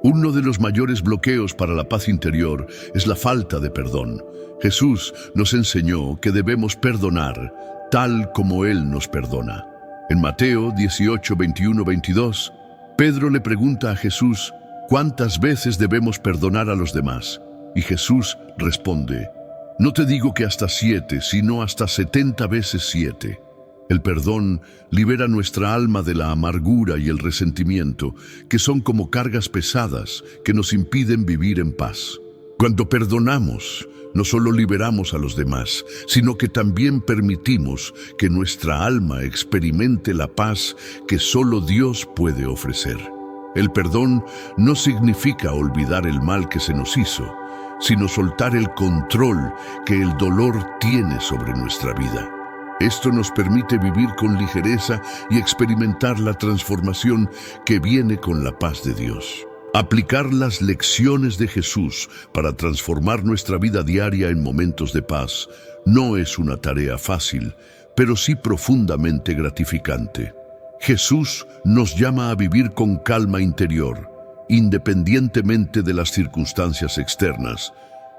Uno de los mayores bloqueos para la paz interior es la falta de perdón. Jesús nos enseñó que debemos perdonar tal como Él nos perdona. En Mateo 18, 21, 22, Pedro le pregunta a Jesús: ¿cuántas veces debemos perdonar a los demás? Y Jesús responde: no te digo que hasta 7, sino hasta 70 veces 7. El perdón libera nuestra alma de la amargura y el resentimiento, que son como cargas pesadas que nos impiden vivir en paz. Cuando perdonamos, no solo liberamos a los demás, sino que también permitimos que nuestra alma experimente la paz que solo Dios puede ofrecer. El perdón no significa olvidar el mal que se nos hizo, sino soltar el control que el dolor tiene sobre nuestra vida. Esto nos permite vivir con ligereza y experimentar la transformación que viene con la paz de Dios. Aplicar las lecciones de Jesús para transformar nuestra vida diaria en momentos de paz no es una tarea fácil, pero sí profundamente gratificante. Jesús nos llama a vivir con calma interior, independientemente de las circunstancias externas,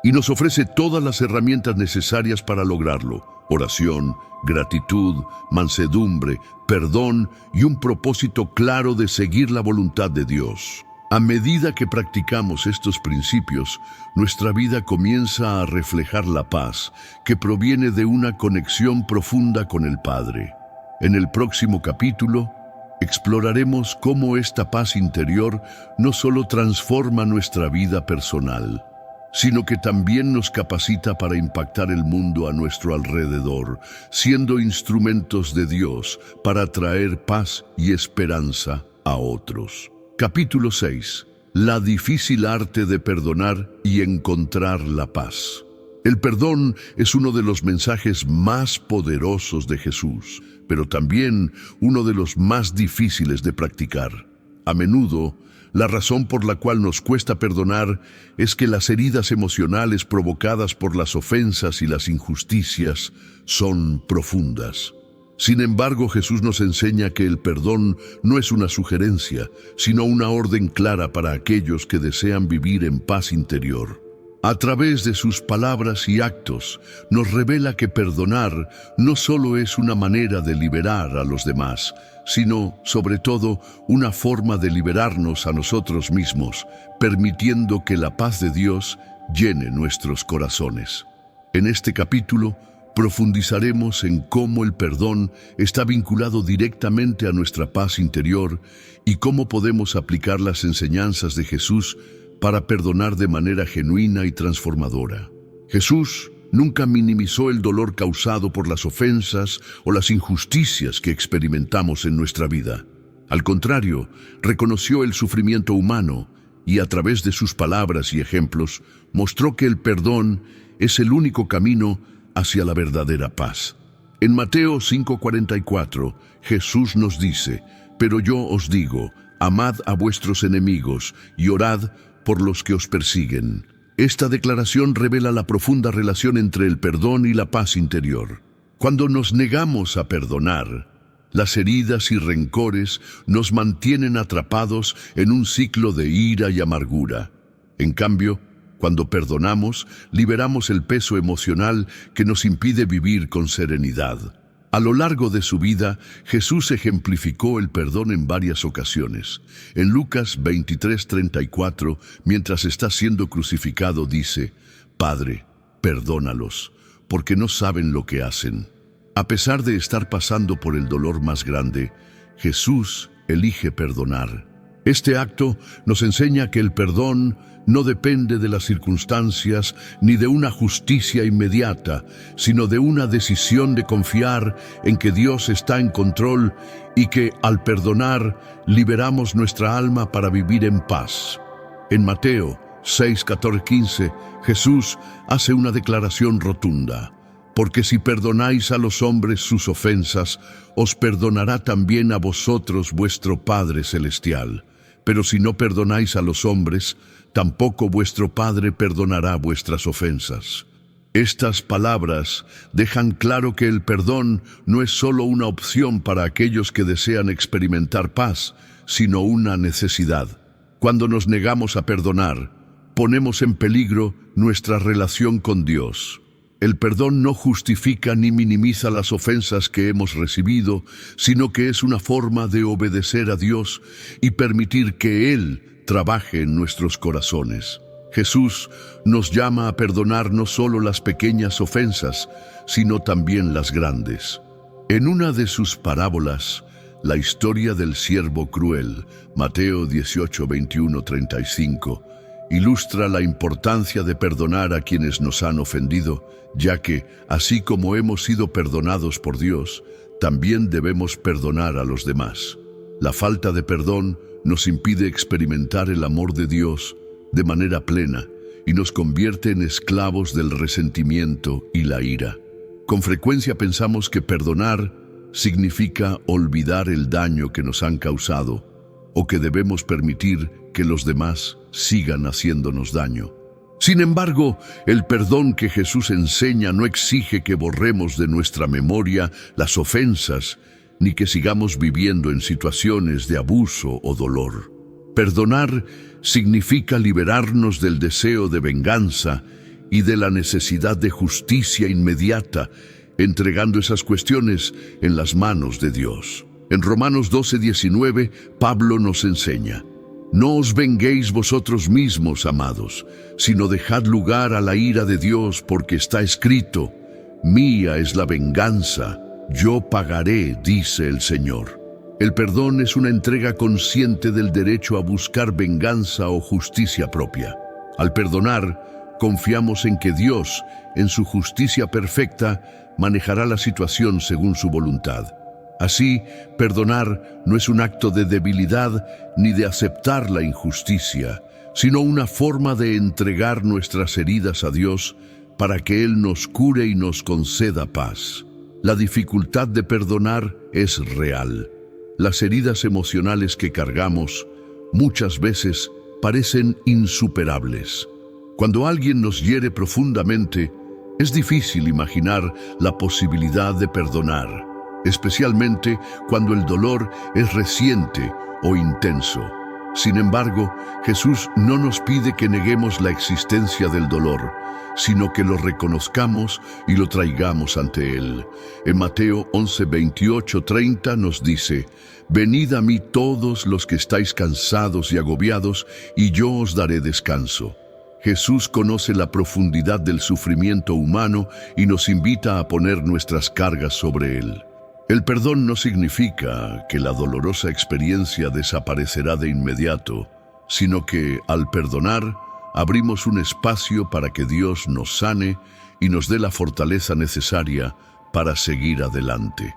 y nos ofrece todas las herramientas necesarias para lograrlo: oración, gratitud, mansedumbre, perdón y un propósito claro de seguir la voluntad de Dios. A medida que practicamos estos principios, nuestra vida comienza a reflejar la paz que proviene de una conexión profunda con el Padre. En el próximo capítulo, exploraremos cómo esta paz interior no solo transforma nuestra vida personal, sino que también nos capacita para impactar el mundo a nuestro alrededor, siendo instrumentos de Dios para traer paz y esperanza a otros. Capítulo 6. La difícil arte de perdonar y encontrar la paz. El perdón es uno de los mensajes más poderosos de Jesús, pero también uno de los más difíciles de practicar. A menudo, la razón por la cual nos cuesta perdonar es que las heridas emocionales provocadas por las ofensas y las injusticias son profundas. Sin embargo, Jesús nos enseña que el perdón no es una sugerencia, sino una orden clara para aquellos que desean vivir en paz interior. A través de sus palabras y actos, nos revela que perdonar no solo es una manera de liberar a los demás, sino, sobre todo, una forma de liberarnos a nosotros mismos, permitiendo que la paz de Dios llene nuestros corazones. En este capítulo, profundizaremos en cómo el perdón está vinculado directamente a nuestra paz interior y cómo podemos aplicar las enseñanzas de Jesús para perdonar de manera genuina y transformadora. Jesús nunca minimizó el dolor causado por las ofensas o las injusticias que experimentamos en nuestra vida. Al contrario, reconoció el sufrimiento humano y a través de sus palabras y ejemplos mostró que el perdón es el único camino hacia la verdadera paz. En Mateo 5:44, Jesús nos dice: «Pero yo os digo, amad a vuestros enemigos y orad por los que os persiguen». Esta declaración revela la profunda relación entre el perdón y la paz interior. Cuando nos negamos a perdonar, las heridas y rencores nos mantienen atrapados en un ciclo de ira y amargura. En cambio, cuando perdonamos, liberamos el peso emocional que nos impide vivir con serenidad. A lo largo de su vida, Jesús ejemplificó el perdón en varias ocasiones. En Lucas 23:34, mientras está siendo crucificado, dice: «Padre, perdónalos, porque no saben lo que hacen». A pesar de estar pasando por el dolor más grande, Jesús elige perdonar. Este acto nos enseña que el perdón no depende de las circunstancias ni de una justicia inmediata, sino de una decisión de confiar en que Dios está en control y que, al perdonar, liberamos nuestra alma para vivir en paz. En Mateo 6:14-15, Jesús hace una declaración rotunda: «Porque si perdonáis a los hombres sus ofensas, os perdonará también a vosotros vuestro Padre Celestial. Pero si no perdonáis a los hombres, tampoco vuestro Padre perdonará vuestras ofensas». Estas palabras dejan claro que el perdón no es solo una opción para aquellos que desean experimentar paz, sino una necesidad. Cuando nos negamos a perdonar, ponemos en peligro nuestra relación con Dios. El perdón no justifica ni minimiza las ofensas que hemos recibido, sino que es una forma de obedecer a Dios y permitir que Él trabaje en nuestros corazones. Jesús nos llama a perdonar no solo las pequeñas ofensas, sino también las grandes. En una de sus parábolas, la historia del siervo cruel, Mateo 18:21-35, ilustra la importancia de perdonar a quienes nos han ofendido, ya que, así como hemos sido perdonados por Dios, también debemos perdonar a los demás. La falta de perdón nos impide experimentar el amor de Dios de manera plena y nos convierte en esclavos del resentimiento y la ira. Con frecuencia pensamos que perdonar significa olvidar el daño que nos han causado o que debemos permitir que los demás sigan haciéndonos daño. Sin embargo, el perdón que Jesús enseña no exige que borremos de nuestra memoria las ofensas, ni que sigamos viviendo en situaciones de abuso o dolor. Perdonar significa liberarnos del deseo de venganza y de la necesidad de justicia inmediata, entregando esas cuestiones en las manos de Dios. En Romanos 12:19, Pablo nos enseña: «No os venguéis vosotros mismos, amados, sino dejad lugar a la ira de Dios, porque está escrito: mía es la venganza, yo pagaré, dice el Señor». El perdón es una entrega consciente del derecho a buscar venganza o justicia propia. Al perdonar, confiamos en que Dios, en su justicia perfecta, manejará la situación según su voluntad. Así, perdonar no es un acto de debilidad ni de aceptar la injusticia, sino una forma de entregar nuestras heridas a Dios para que Él nos cure y nos conceda paz. La dificultad de perdonar es real. Las heridas emocionales que cargamos muchas veces parecen insuperables. Cuando alguien nos hiere profundamente, es difícil imaginar la posibilidad de perdonar, especialmente cuando el dolor es reciente o intenso. Sin embargo, Jesús no nos pide que neguemos la existencia del dolor, sino que lo reconozcamos y lo traigamos ante Él. En Mateo 11:28-30 nos dice: «Venid a mí todos los que estáis cansados y agobiados, y yo os daré descanso». Jesús conoce la profundidad del sufrimiento humano y nos invita a poner nuestras cargas sobre Él. El perdón no significa que la dolorosa experiencia desaparecerá de inmediato, sino que, al perdonar, abrimos un espacio para que Dios nos sane y nos dé la fortaleza necesaria para seguir adelante.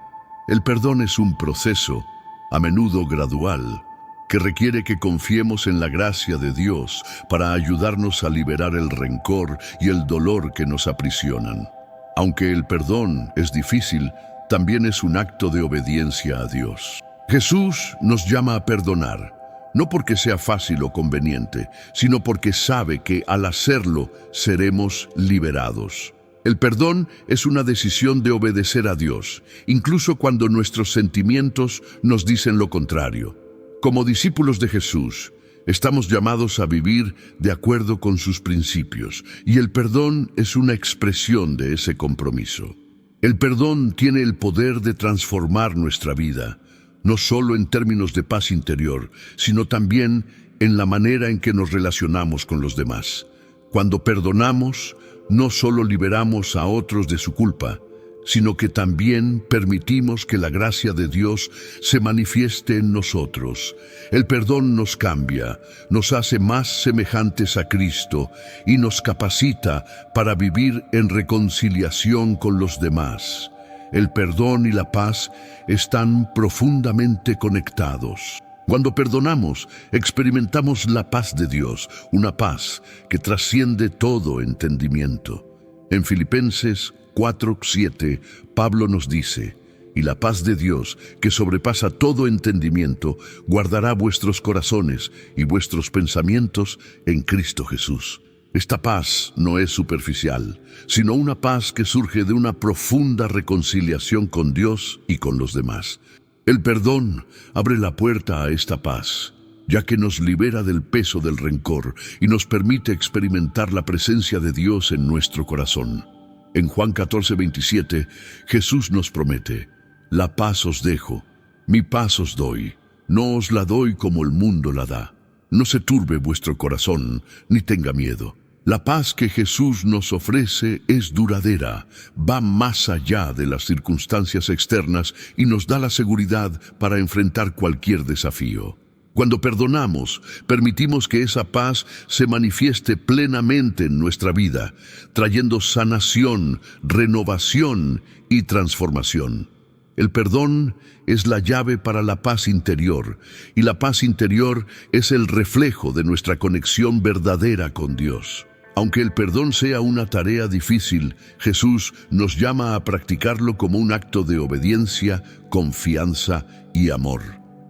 El perdón es un proceso, a menudo gradual, que requiere que confiemos en la gracia de Dios para ayudarnos a liberar el rencor y el dolor que nos aprisionan. Aunque el perdón es difícil, también es un acto de obediencia a Dios. Jesús nos llama a perdonar, no porque sea fácil o conveniente, sino porque sabe que al hacerlo seremos liberados. El perdón es una decisión de obedecer a Dios, incluso cuando nuestros sentimientos nos dicen lo contrario. Como discípulos de Jesús, estamos llamados a vivir de acuerdo con sus principios, y el perdón es una expresión de ese compromiso. El perdón tiene el poder de transformar nuestra vida, no solo en términos de paz interior, sino también en la manera en que nos relacionamos con los demás. Cuando perdonamos, no solo liberamos a otros de su culpa, sino que también permitimos que la gracia de Dios se manifieste en nosotros. El perdón nos cambia, nos hace más semejantes a Cristo y nos capacita para vivir en reconciliación con los demás. El perdón y la paz están profundamente conectados. Cuando perdonamos, experimentamos la paz de Dios, una paz que trasciende todo entendimiento. En Filipenses 4:7, Pablo nos dice: y la paz de Dios, que sobrepasa todo entendimiento, guardará vuestros corazones y vuestros pensamientos en Cristo Jesús. Esta paz no es superficial, sino una paz que surge de una profunda reconciliación con Dios y con los demás. El perdón abre la puerta a esta paz, ya que nos libera del peso del rencor y nos permite experimentar la presencia de Dios en nuestro corazón. En Juan 14:27, Jesús nos promete: la paz os dejo, mi paz os doy, no os la doy como el mundo la da. No se turbe vuestro corazón, ni tenga miedo. La paz que Jesús nos ofrece es duradera, va más allá de las circunstancias externas y nos da la seguridad para enfrentar cualquier desafío. Cuando perdonamos, permitimos que esa paz se manifieste plenamente en nuestra vida, trayendo sanación, renovación y transformación. El perdón es la llave para la paz interior, y la paz interior es el reflejo de nuestra conexión verdadera con Dios. Aunque el perdón sea una tarea difícil, Jesús nos llama a practicarlo como un acto de obediencia, confianza y amor.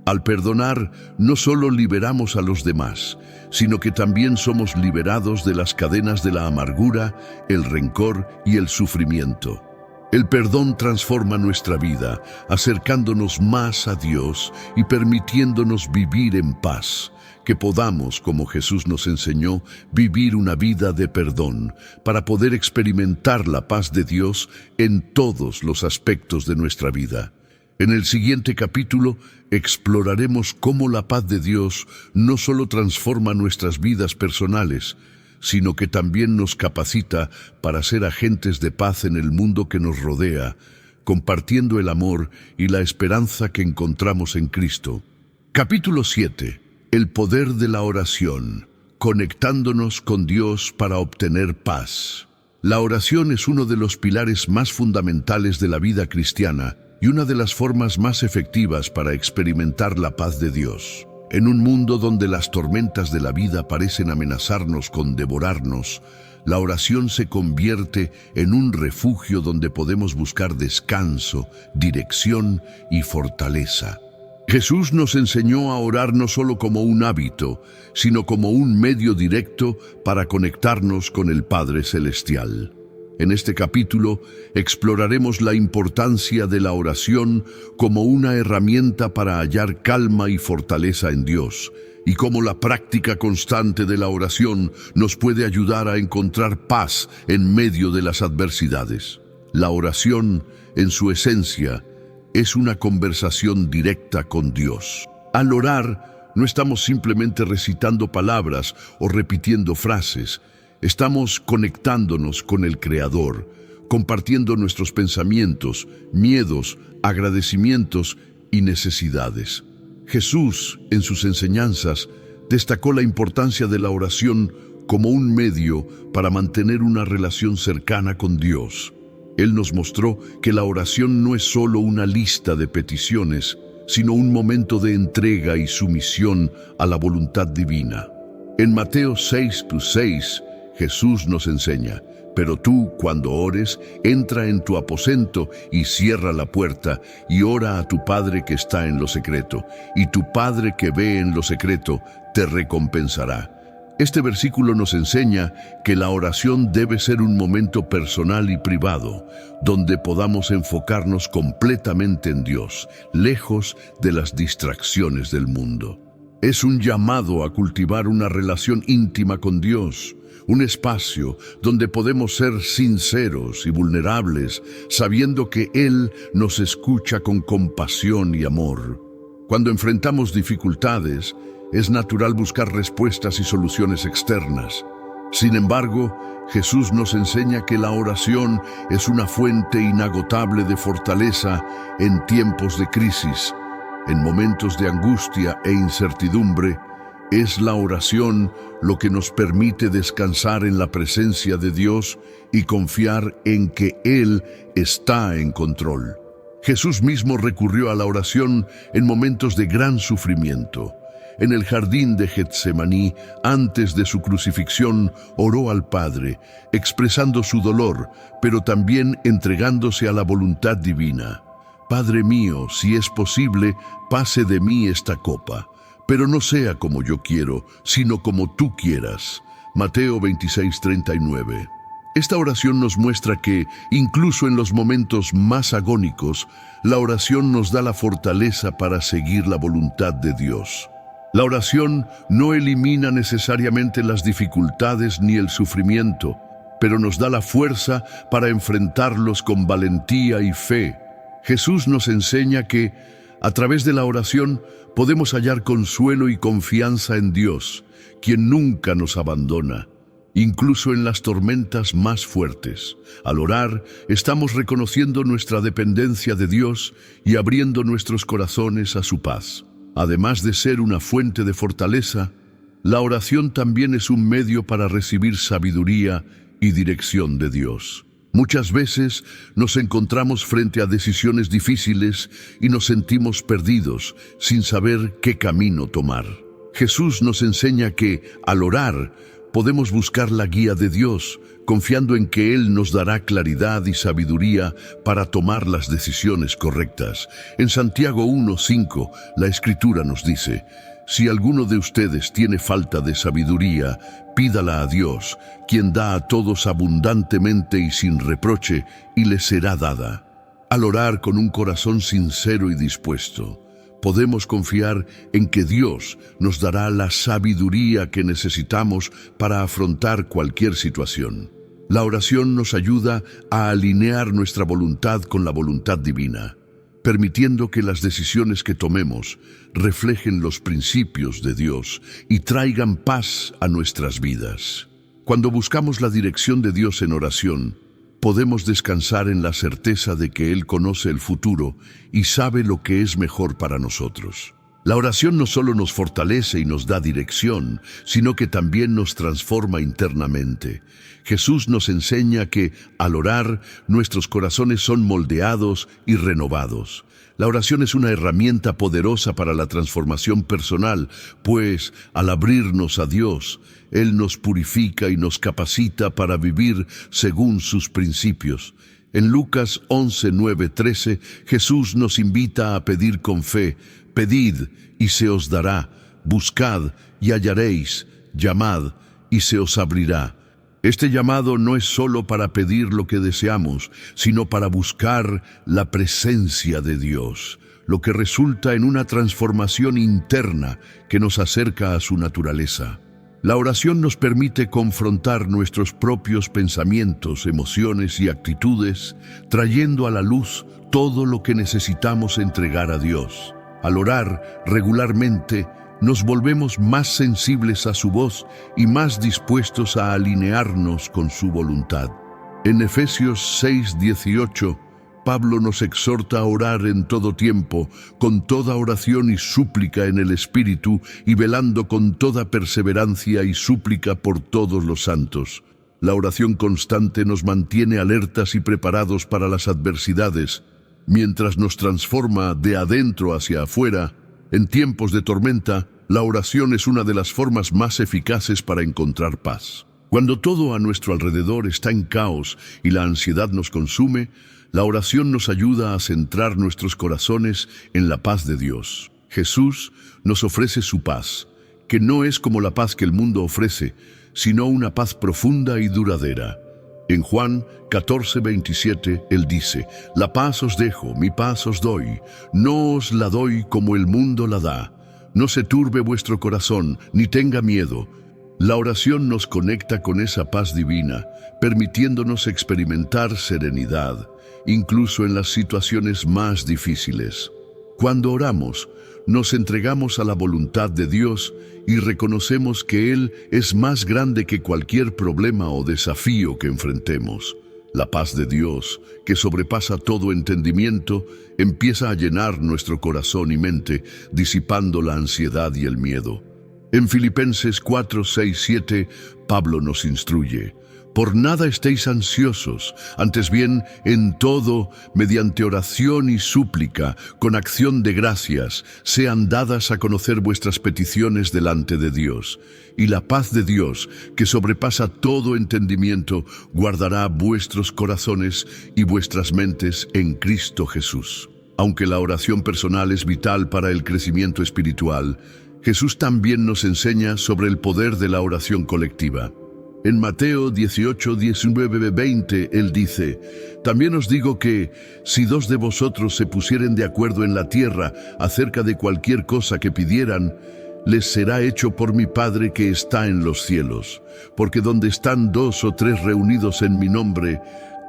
Al perdonar, no solo liberamos a los demás, sino que también somos liberados de las cadenas de la amargura, el rencor y el sufrimiento. El perdón transforma nuestra vida, acercándonos más a Dios y permitiéndonos vivir en paz. Que podamos, como Jesús nos enseñó, vivir una vida de perdón para poder experimentar la paz de Dios en todos los aspectos de nuestra vida. En el siguiente capítulo exploraremos cómo la paz de Dios no solo transforma nuestras vidas personales, sino que también nos capacita para ser agentes de paz en el mundo que nos rodea, compartiendo el amor y la esperanza que encontramos en Cristo. Capítulo 7. El poder de la oración, conectándonos con Dios para obtener paz. La oración es uno de los pilares más fundamentales de la vida cristiana y una de las formas más efectivas para experimentar la paz de Dios. En un mundo donde las tormentas de la vida parecen amenazarnos con devorarnos, la oración se convierte en un refugio donde podemos buscar descanso, dirección y fortaleza. Jesús nos enseñó a orar no solo como un hábito, sino como un medio directo para conectarnos con el Padre Celestial. En este capítulo exploraremos la importancia de la oración como una herramienta para hallar calma y fortaleza en Dios, y cómo la práctica constante de la oración nos puede ayudar a encontrar paz en medio de las adversidades. La oración, en su esencia, es una conversación directa con Dios. Al orar, no estamos simplemente recitando palabras o repitiendo frases. Estamos conectándonos con el Creador, compartiendo nuestros pensamientos, miedos, agradecimientos y necesidades. Jesús, en sus enseñanzas, destacó la importancia de la oración como un medio para mantener una relación cercana con Dios. Él nos mostró que la oración no es solo una lista de peticiones, sino un momento de entrega y sumisión a la voluntad divina. En Mateo 6:6, Jesús nos enseña: pero tú, cuando ores, entra en tu aposento y cierra la puerta, y ora a tu Padre que está en lo secreto, y tu Padre que ve en lo secreto te recompensará. Este versículo nos enseña que la oración debe ser un momento personal y privado, donde podamos enfocarnos completamente en Dios, lejos de las distracciones del mundo. Es un llamado a cultivar una relación íntima con Dios, un espacio donde podemos ser sinceros y vulnerables, sabiendo que Él nos escucha con compasión y amor. Cuando enfrentamos dificultades, es natural buscar respuestas y soluciones externas. Sin embargo, Jesús nos enseña que la oración es una fuente inagotable de fortaleza en tiempos de crisis. En momentos de angustia e incertidumbre, es la oración lo que nos permite descansar en la presencia de Dios y confiar en que Él está en control. Jesús mismo recurrió a la oración en momentos de gran sufrimiento. En el jardín de Getsemaní, antes de su crucifixión, oró al Padre, expresando su dolor, pero también entregándose a la voluntad divina. Padre mío, si es posible, pase de mí esta copa, pero no sea como yo quiero, sino como tú quieras. Mateo 26:39. Esta oración nos muestra que, incluso en los momentos más agónicos, la oración nos da la fortaleza para seguir la voluntad de Dios. La oración no elimina necesariamente las dificultades ni el sufrimiento, pero nos da la fuerza para enfrentarlos con valentía y fe. Jesús nos enseña que, a través de la oración, podemos hallar consuelo y confianza en Dios, quien nunca nos abandona, incluso en las tormentas más fuertes. Al orar, estamos reconociendo nuestra dependencia de Dios y abriendo nuestros corazones a su paz. Además de ser una fuente de fortaleza, la oración también es un medio para recibir sabiduría y dirección de Dios. Muchas veces nos encontramos frente a decisiones difíciles y nos sentimos perdidos, sin saber qué camino tomar. Jesús nos enseña que, al orar, podemos buscar la guía de Dios, confiando en que Él nos dará claridad y sabiduría para tomar las decisiones correctas. En Santiago 1:5, la Escritura nos dice: si alguno de ustedes tiene falta de sabiduría, pídala a Dios, quien da a todos abundantemente y sin reproche, y le será dada. Al orar con un corazón sincero y dispuesto, podemos confiar en que Dios nos dará la sabiduría que necesitamos para afrontar cualquier situación. La oración nos ayuda a alinear nuestra voluntad con la voluntad divina, permitiendo que las decisiones que tomemos reflejen los principios de Dios y traigan paz a nuestras vidas. Cuando buscamos la dirección de Dios en oración, podemos descansar en la certeza de que Él conoce el futuro y sabe lo que es mejor para nosotros. La oración no solo nos fortalece y nos da dirección, sino que también nos transforma internamente. Jesús nos enseña que, al orar, nuestros corazones son moldeados y renovados. La oración es una herramienta poderosa para la transformación personal, pues, al abrirnos a Dios, Él nos purifica y nos capacita para vivir según sus principios. En Lucas 11:9-13, Jesús nos invita a pedir con fe: pedid y se os dará, buscad y hallaréis, llamad y se os abrirá. Este llamado no es solo para pedir lo que deseamos, sino para buscar la presencia de Dios, lo que resulta en una transformación interna que nos acerca a su naturaleza. La oración nos permite confrontar nuestros propios pensamientos, emociones y actitudes, trayendo a la luz todo lo que necesitamos entregar a Dios. Al orar regularmente, nos volvemos más sensibles a su voz y más dispuestos a alinearnos con su voluntad. En Efesios 6:18, Pablo nos exhorta a orar en todo tiempo, con toda oración y súplica en el Espíritu, y velando con toda perseverancia y súplica por todos los santos. La oración constante nos mantiene alertas y preparados para las adversidades, mientras nos transforma de adentro hacia afuera. En tiempos de tormenta, la oración es una de las formas más eficaces para encontrar paz. Cuando todo a nuestro alrededor está en caos y la ansiedad nos consume, la oración nos ayuda a centrar nuestros corazones en la paz de Dios. Jesús nos ofrece su paz, que no es como la paz que el mundo ofrece, sino una paz profunda y duradera. En Juan 14:27, Él dice: «La paz os dejo, mi paz os doy, no os la doy como el mundo la da. No se turbe vuestro corazón, ni tenga miedo». La oración nos conecta con esa paz divina, permitiéndonos experimentar serenidad, incluso en las situaciones más difíciles. Cuando oramos, nos entregamos a la voluntad de Dios y reconocemos que Él es más grande que cualquier problema o desafío que enfrentemos. La paz de Dios, que sobrepasa todo entendimiento, empieza a llenar nuestro corazón y mente, disipando la ansiedad y el miedo. En Filipenses 4:6-7, Pablo nos instruye: «Por nada estéis ansiosos, antes bien, en todo, mediante oración y súplica, con acción de gracias, sean dadas a conocer vuestras peticiones delante de Dios. Y la paz de Dios, que sobrepasa todo entendimiento, guardará vuestros corazones y vuestras mentes en Cristo Jesús». Aunque la oración personal es vital para el crecimiento espiritual, Jesús también nos enseña sobre el poder de la oración colectiva. En Mateo 18:19-20, Él dice: «También os digo que, si dos de vosotros se pusieren de acuerdo en la tierra acerca de cualquier cosa que pidieran, les será hecho por mi Padre que está en los cielos. Porque donde están 2 o 3 reunidos en mi nombre,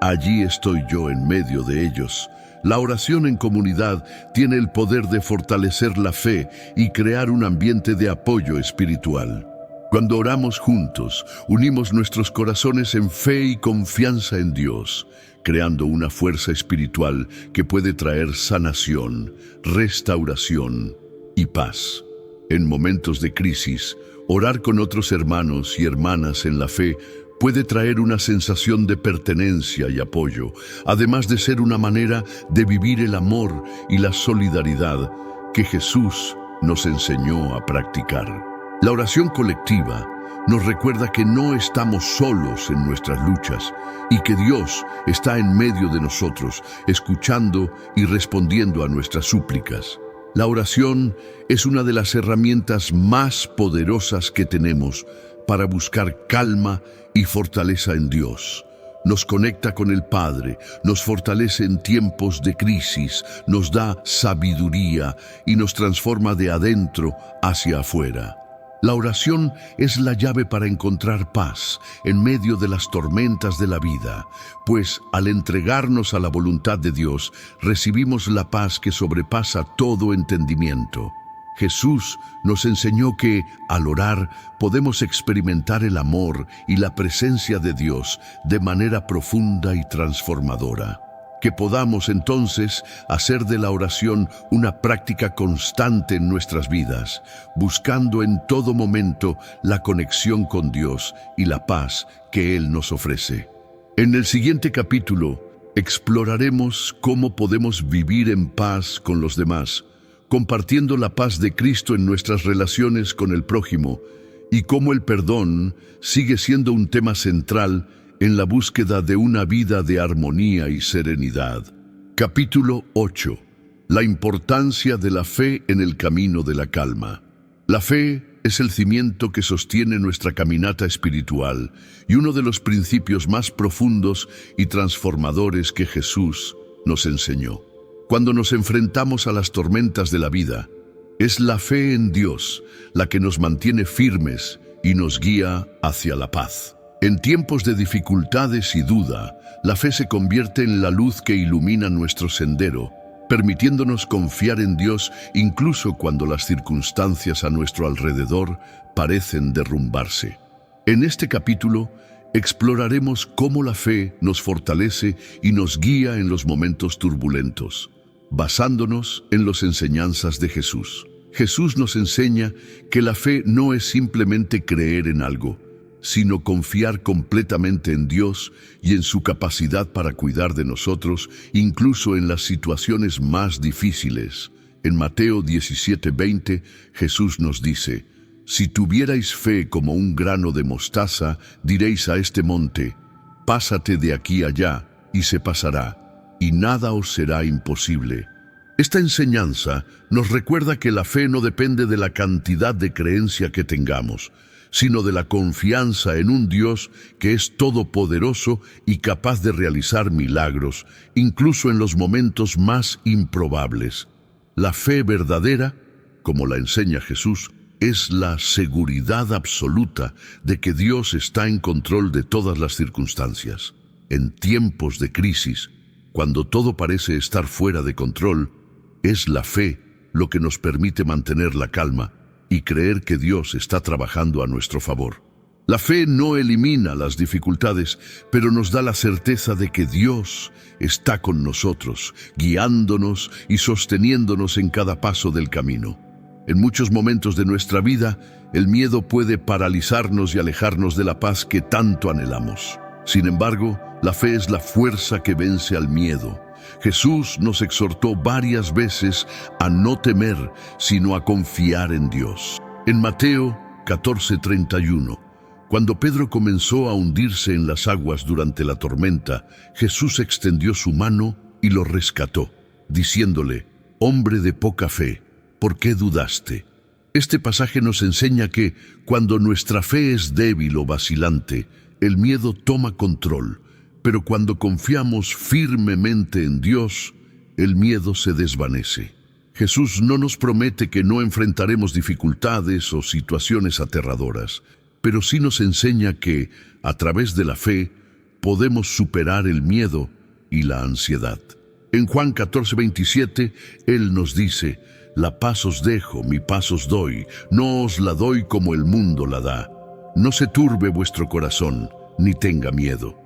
allí estoy yo en medio de ellos». La oración en comunidad tiene el poder de fortalecer la fe y crear un ambiente de apoyo espiritual. Cuando oramos juntos, unimos nuestros corazones en fe y confianza en Dios, creando una fuerza espiritual que puede traer sanación, restauración y paz. En momentos de crisis, orar con otros hermanos y hermanas en la fe puede traer una sensación de pertenencia y apoyo, además de ser una manera de vivir el amor y la solidaridad que Jesús nos enseñó a practicar. La oración colectiva nos recuerda que no estamos solos en nuestras luchas y que Dios está en medio de nosotros, escuchando y respondiendo a nuestras súplicas. La oración es una de las herramientas más poderosas que tenemos para buscar calma y fortaleza en Dios. Nos conecta con el Padre, nos fortalece en tiempos de crisis, nos da sabiduría y nos transforma de adentro hacia afuera. La oración es la llave para encontrar paz en medio de las tormentas de la vida, pues al entregarnos a la voluntad de Dios, recibimos la paz que sobrepasa todo entendimiento. Jesús nos enseñó que, al orar, podemos experimentar el amor y la presencia de Dios de manera profunda y transformadora. Que podamos entonces hacer de la oración una práctica constante en nuestras vidas, buscando en todo momento la conexión con Dios y la paz que Él nos ofrece. En el siguiente capítulo, exploraremos cómo podemos vivir en paz con los demás, compartiendo la paz de Cristo en nuestras relaciones con el prójimo, y cómo el perdón sigue siendo un tema central en la búsqueda de una vida de armonía y serenidad. Capítulo 8. La importancia de la fe en el camino de la calma. La fe es el cimiento que sostiene nuestra caminata espiritual y uno de los principios más profundos y transformadores que Jesús nos enseñó. Cuando nos enfrentamos a las tormentas de la vida, es la fe en Dios la que nos mantiene firmes y nos guía hacia la paz. En tiempos de dificultades y duda, la fe se convierte en la luz que ilumina nuestro sendero, permitiéndonos confiar en Dios incluso cuando las circunstancias a nuestro alrededor parecen derrumbarse. En este capítulo, Exploraremos cómo la fe nos fortalece y nos guía en los momentos turbulentos, basándonos en las enseñanzas de Jesús. Jesús nos enseña que la fe no es simplemente creer en algo, sino confiar completamente en Dios y en su capacidad para cuidar de nosotros, incluso en las situaciones más difíciles. En Mateo 17:20, Jesús nos dice: si tuvierais fe como un grano de mostaza, diréis a este monte: pásate de aquí allá, y se pasará, y nada os será imposible. Esta enseñanza nos recuerda que la fe no depende de la cantidad de creencia que tengamos, sino de la confianza en un Dios que es todopoderoso y capaz de realizar milagros, incluso en los momentos más improbables. La fe verdadera, como la enseña Jesús, es la seguridad absoluta de que Dios está en control de todas las circunstancias. En tiempos de crisis, cuando todo parece estar fuera de control, es la fe lo que nos permite mantener la calma y creer que Dios está trabajando a nuestro favor. La fe no elimina las dificultades, pero nos da la certeza de que Dios está con nosotros, guiándonos y sosteniéndonos en cada paso del camino. En muchos momentos de nuestra vida, el miedo puede paralizarnos y alejarnos de la paz que tanto anhelamos. Sin embargo, la fe es la fuerza que vence al miedo. Jesús nos exhortó varias veces a no temer, sino a confiar en Dios. En Mateo 14:31, cuando Pedro comenzó a hundirse en las aguas durante la tormenta, Jesús extendió su mano y lo rescató, diciéndole: hombre de poca fe, ¿por qué dudaste? Este pasaje nos enseña que, cuando nuestra fe es débil o vacilante, el miedo toma control, pero cuando confiamos firmemente en Dios, el miedo se desvanece. Jesús no nos promete que no enfrentaremos dificultades o situaciones aterradoras, pero sí nos enseña que, a través de la fe, podemos superar el miedo y la ansiedad. En Juan 14:27, Él nos dice: la paz os dejo, mi paz os doy, no os la doy como el mundo la da. No se turbe vuestro corazón, ni tenga miedo.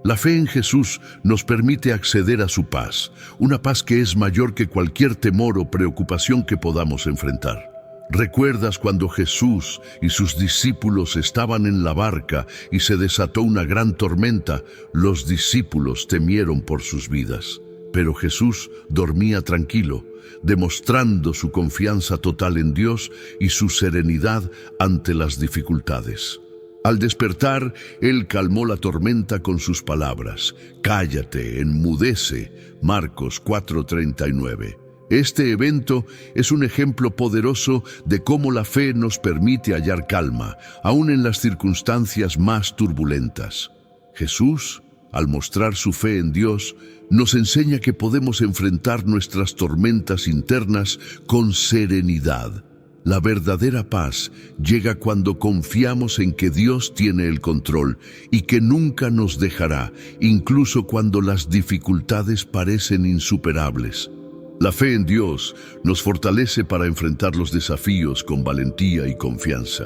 La fe en Jesús nos permite acceder a su paz, una paz que es mayor que cualquier temor o preocupación que podamos enfrentar. ¿Recuerdas cuando Jesús y sus discípulos estaban en la barca y se desató una gran tormenta? Los discípulos temieron por sus vidas, pero Jesús dormía tranquilo, demostrando su confianza total en Dios y su serenidad ante las dificultades. Al despertar, Él calmó la tormenta con sus palabras: cállate, enmudece. Marcos 4:39. Este evento es un ejemplo poderoso de cómo la fe nos permite hallar calma, aún en las circunstancias más turbulentas. Jesús, al mostrar su fe en Dios, nos enseña que podemos enfrentar nuestras tormentas internas con serenidad. La verdadera paz llega cuando confiamos en que Dios tiene el control y que nunca nos dejará, incluso cuando las dificultades parecen insuperables. La fe en Dios nos fortalece para enfrentar los desafíos con valentía y confianza.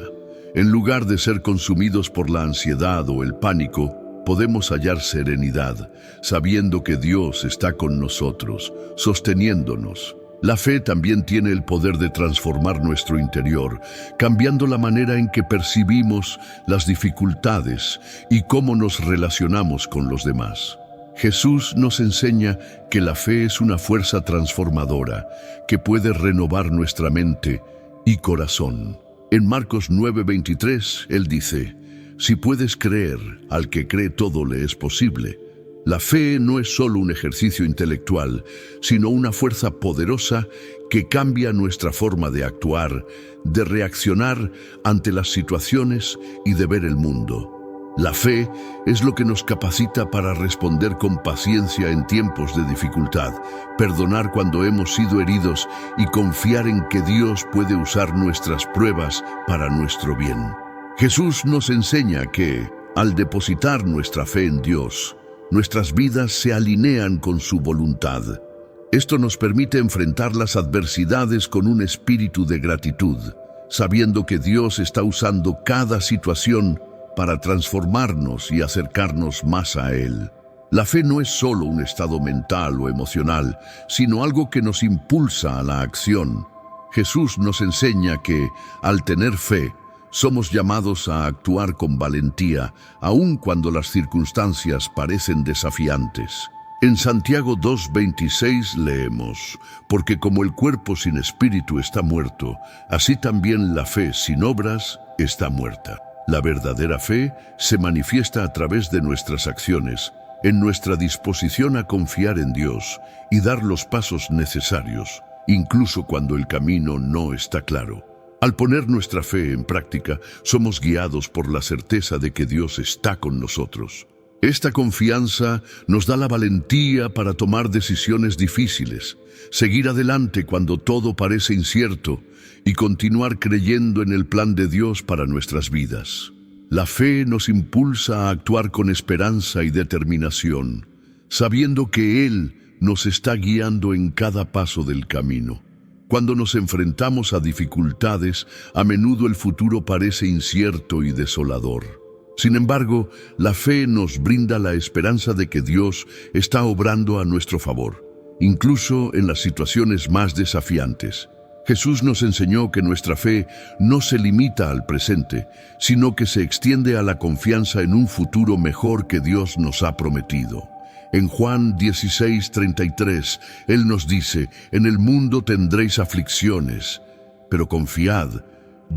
En lugar de ser consumidos por la ansiedad o el pánico, podemos hallar serenidad, sabiendo que Dios está con nosotros, sosteniéndonos. La fe también tiene el poder de transformar nuestro interior, cambiando la manera en que percibimos las dificultades y cómo nos relacionamos con los demás. Jesús nos enseña que la fe es una fuerza transformadora que puede renovar nuestra mente y corazón. En Marcos 9:23, Él dice: si puedes creer, al que cree todo le es posible. La fe no es solo un ejercicio intelectual, sino una fuerza poderosa que cambia nuestra forma de actuar, de reaccionar ante las situaciones y de ver el mundo. La fe es lo que nos capacita para responder con paciencia en tiempos de dificultad, perdonar cuando hemos sido heridos y confiar en que Dios puede usar nuestras pruebas para nuestro bien. Jesús nos enseña que, al depositar nuestra fe en Dios, nuestras vidas se alinean con su voluntad. Esto nos permite enfrentar las adversidades con un espíritu de gratitud, sabiendo que Dios está usando cada situación para transformarnos y acercarnos más a Él. La fe no es solo un estado mental o emocional, sino algo que nos impulsa a la acción. Jesús nos enseña que, al tener fe, somos llamados a actuar con valentía, aun cuando las circunstancias parecen desafiantes. En Santiago 2:26 leemos: porque como el cuerpo sin espíritu está muerto, así también la fe sin obras está muerta. La verdadera fe se manifiesta a través de nuestras acciones, en nuestra disposición a confiar en Dios y dar los pasos necesarios, incluso cuando el camino no está claro. Al poner nuestra fe en práctica, somos guiados por la certeza de que Dios está con nosotros. Esta confianza nos da la valentía para tomar decisiones difíciles, seguir adelante cuando todo parece incierto y continuar creyendo en el plan de Dios para nuestras vidas. La fe nos impulsa a actuar con esperanza y determinación, sabiendo que Él nos está guiando en cada paso del camino. Cuando nos enfrentamos a dificultades, a menudo el futuro parece incierto y desolador. Sin embargo, la fe nos brinda la esperanza de que Dios está obrando a nuestro favor, incluso en las situaciones más desafiantes. Jesús nos enseñó que nuestra fe no se limita al presente, sino que se extiende a la confianza en un futuro mejor que Dios nos ha prometido. En Juan 16:33, Él nos dice: en el mundo tendréis aflicciones, pero confiad,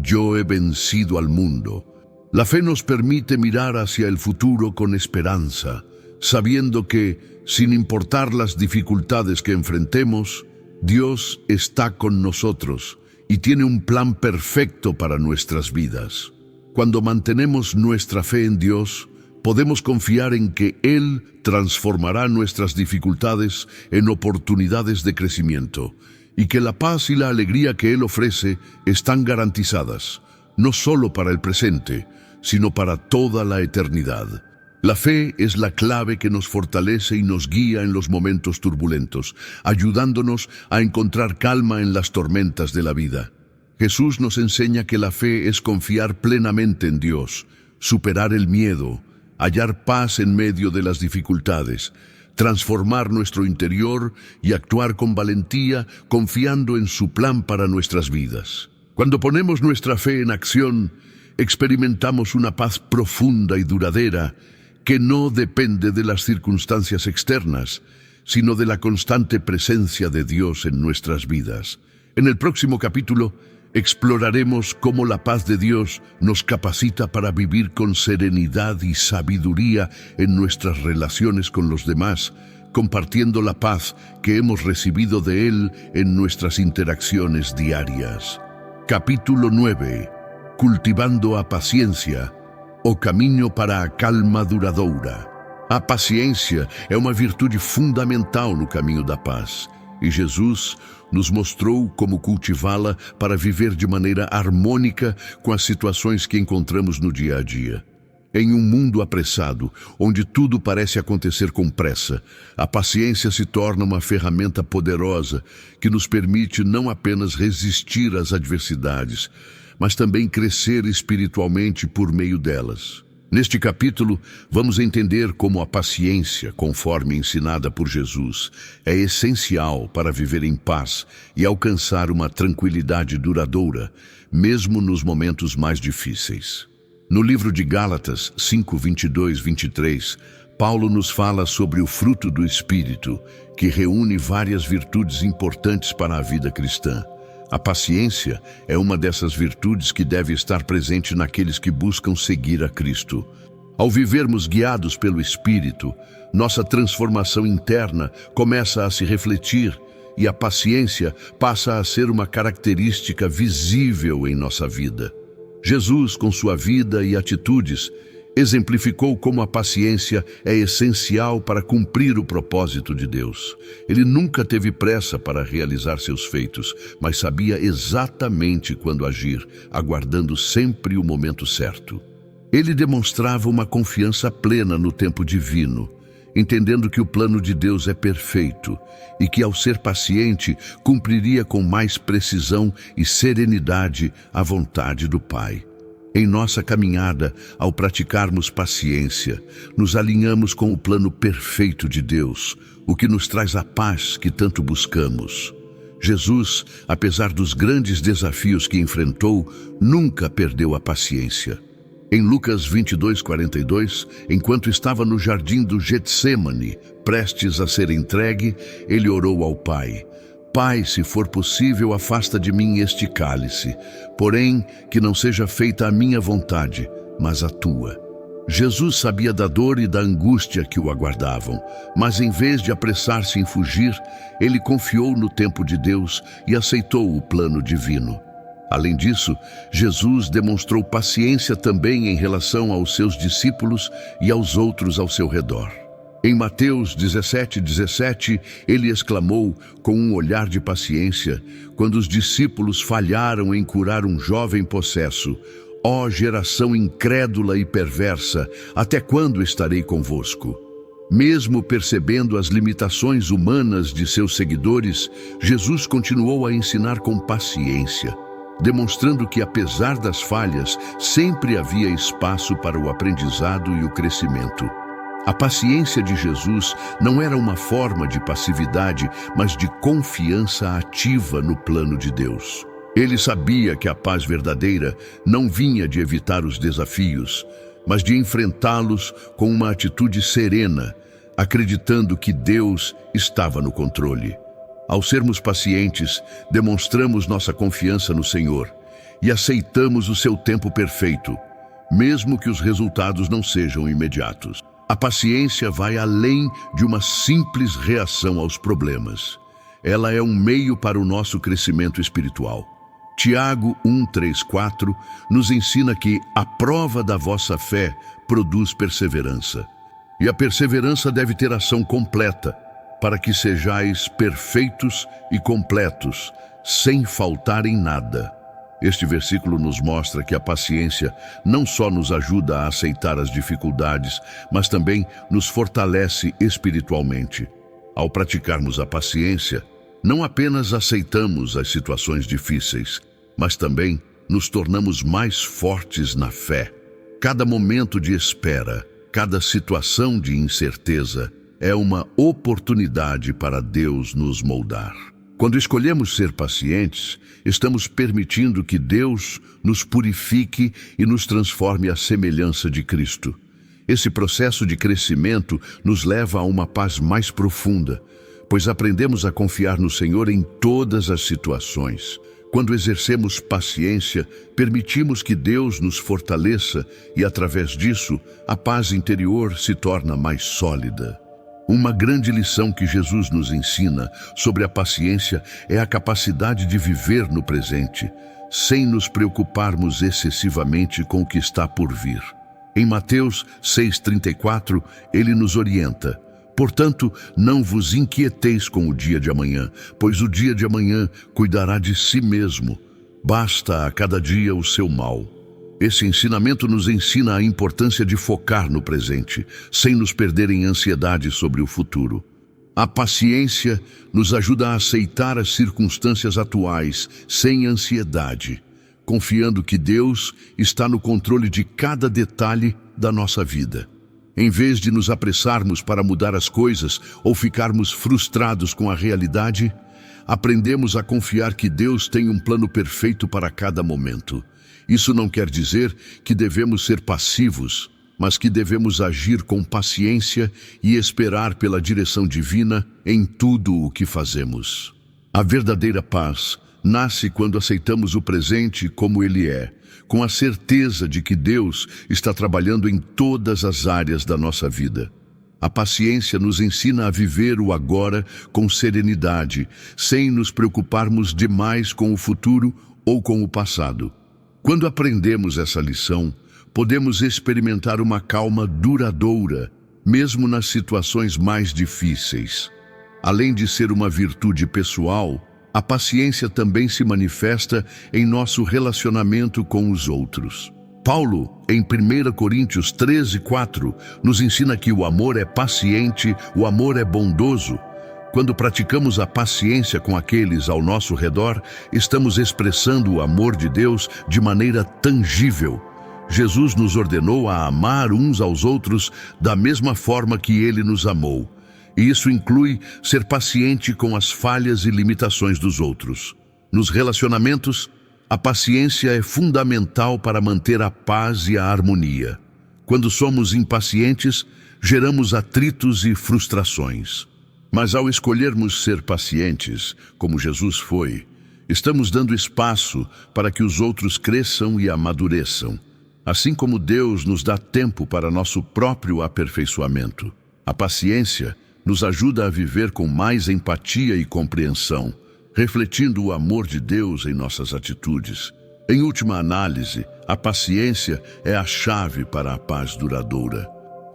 yo he vencido al mundo. La fe nos permite mirar hacia el futuro con esperanza, sabiendo que, sin importar las dificultades que enfrentemos, Dios está con nosotros y tiene un plan perfecto para nuestras vidas. Cuando mantenemos nuestra fe en Dios, podemos confiar en que Él transformará nuestras dificultades en oportunidades de crecimiento y que la paz y la alegría que Él ofrece están garantizadas, no solo para el presente, sino para toda la eternidad. La fe es la clave que nos fortalece y nos guía en los momentos turbulentos, ayudándonos a encontrar calma en las tormentas de la vida. Jesús nos enseña que la fe es confiar plenamente en Dios, superar el miedo, hallar paz en medio de las dificultades, transformar nuestro interior y actuar con valentía, confiando en su plan para nuestras vidas. Cuando ponemos nuestra fe en acción, experimentamos una paz profunda y duradera que no depende de las circunstancias externas, sino de la constante presencia de Dios en nuestras vidas. En el próximo capítulo, exploraremos cómo la paz de Dios nos capacita para vivir con serenidad y sabiduría en nuestras relaciones con los demás, compartiendo la paz que hemos recibido de Él en nuestras interacciones diarias. Capítulo 9. Cultivando a paciencia, o caminho para a calma duradoura. A paciência é uma virtude fundamental no caminho da paz, e Jesus nos mostrou como cultivá-la para viver de maneira harmônica com as situações que encontramos no dia a dia. Em um mundo apressado, onde tudo parece acontecer com pressa, a paciência se torna uma ferramenta poderosa que nos permite não apenas resistir às adversidades, mas também crescer espiritualmente por meio delas. Neste capítulo, vamos entender como a paciência, conforme ensinada por Jesus, é essencial para viver em paz e alcançar uma tranquilidade duradoura, mesmo nos momentos mais difíceis. No livro de Gálatas 5:22-23, Paulo nos fala sobre o fruto do Espírito, que reúne várias virtudes importantes para a vida cristã. A paciência é uma dessas virtudes que deve estar presente naqueles que buscam seguir a Cristo. Ao vivermos guiados pelo Espírito, nossa transformação interna começa a se refletir e a paciência passa a ser uma característica visível em nossa vida. Jesus, com sua vida e atitudes, exemplificou como a paciência é essencial para cumprir o propósito de Deus. Ele nunca teve pressa para realizar seus feitos, mas sabia exatamente quando agir, aguardando sempre o momento certo. Ele demonstrava uma confiança plena no tempo divino, entendendo que o plano de Deus é perfeito e que, ao ser paciente, cumpriria com mais precisão e serenidade a vontade do Pai. Em nossa caminhada, ao praticarmos paciência, nos alinhamos com o plano perfeito de Deus, o que nos traz a paz que tanto buscamos. Jesus, apesar dos grandes desafios que enfrentou, nunca perdeu a paciência. Em Lucas 22:42, enquanto estava no jardim do Getsêmani, prestes a ser entregue, ele orou ao Pai: Pai, se for possível, afasta de mim este cálice, porém, que não seja feita a minha vontade, mas a tua. Jesus sabia da dor e da angústia que o aguardavam, mas em vez de apressar-se em fugir, ele confiou no tempo de Deus e aceitou o plano divino. Além disso, Jesus demonstrou paciência também em relação aos seus discípulos e aos outros ao seu redor. Em Mateus 17:17, ele exclamou com um olhar de paciência, quando os discípulos falharam em curar um jovem possesso: Ó geração incrédula e perversa, até quando estarei convosco? Mesmo percebendo as limitações humanas de seus seguidores, Jesus continuou a ensinar com paciência, demonstrando que, apesar das falhas, sempre havia espaço para o aprendizado e o crescimento. A paciência de Jesus não era uma forma de passividade, mas de confiança ativa no plano de Deus. Ele sabia que a paz verdadeira não vinha de evitar os desafios, mas de enfrentá-los com uma atitude serena, acreditando que Deus estava no controle. Ao sermos pacientes, demonstramos nossa confiança no Senhor e aceitamos o seu tempo perfeito, mesmo que os resultados não sejam imediatos. A paciência vai além de uma simples reação aos problemas. Ela é um meio para o nosso crescimento espiritual. Tiago 1:3-4 nos ensina que a prova da vossa fé produz perseverança. E a perseverança deve ter ação completa, para que sejais perfeitos e completos, sem faltar em nada. Este versículo nos mostra que a paciência não só nos ajuda a aceitar as dificuldades, mas também nos fortalece espiritualmente. Ao praticarmos a paciência, não apenas aceitamos as situações difíceis, mas também nos tornamos mais fortes na fé. Cada momento de espera, cada situação de incerteza, é uma oportunidade para Deus nos moldar. Quando escolhemos ser pacientes, estamos permitindo que Deus nos purifique e nos transforme à semelhança de Cristo. Esse processo de crescimento nos leva a uma paz mais profunda, pois aprendemos a confiar no Senhor em todas as situações. Quando exercemos paciência, permitimos que Deus nos fortaleça e, através disso, a paz interior se torna mais sólida. Uma grande lição que Jesus nos ensina sobre a paciência é a capacidade de viver no presente, sem nos preocuparmos excessivamente com o que está por vir. Em Mateus 6:34, ele nos orienta: Portanto, não vos inquieteis com o dia de amanhã, pois o dia de amanhã cuidará de si mesmo. Basta a cada dia o seu mal. Esse ensinamento nos ensina a importância de focar no presente, sem nos perder em ansiedade sobre o futuro. A paciência nos ajuda a aceitar as circunstâncias atuais sem ansiedade, confiando que Deus está no controle de cada detalhe da nossa vida. Em vez de nos apressarmos para mudar as coisas ou ficarmos frustrados com a realidade, aprendemos a confiar que Deus tem um plano perfeito para cada momento. Isso não quer dizer que devemos ser passivos, mas que devemos agir com paciência e esperar pela direção divina em tudo o que fazemos. A verdadeira paz nasce quando aceitamos o presente como ele é, com a certeza de que Deus está trabalhando em todas as áreas da nossa vida. A paciência nos ensina a viver o agora com serenidade, sem nos preocuparmos demais com o futuro ou com o passado. Quando aprendemos essa lição, podemos experimentar uma calma duradoura, mesmo nas situações mais difíceis. Além de ser uma virtude pessoal, a paciência também se manifesta em nosso relacionamento com os outros. Paulo, em 1 Coríntios 13:4, nos ensina que o amor é paciente, o amor é bondoso. Quando praticamos a paciência com aqueles ao nosso redor, estamos expressando o amor de Deus de maneira tangível. Jesus nos ordenou a amar uns aos outros da mesma forma que Ele nos amou. E isso inclui ser paciente com as falhas e limitações dos outros. Nos relacionamentos, a paciência é fundamental para manter a paz e a harmonia. Quando somos impacientes, geramos atritos e frustrações. Mas ao escolhermos ser pacientes, como Jesus foi, estamos dando espaço para que os outros cresçam e amadureçam, assim como Deus nos dá tempo para nosso próprio aperfeiçoamento. A paciência nos ajuda a viver com mais empatia e compreensão, refletindo o amor de Deus em nossas atitudes. Em última análise, a paciência é a chave para a paz duradoura.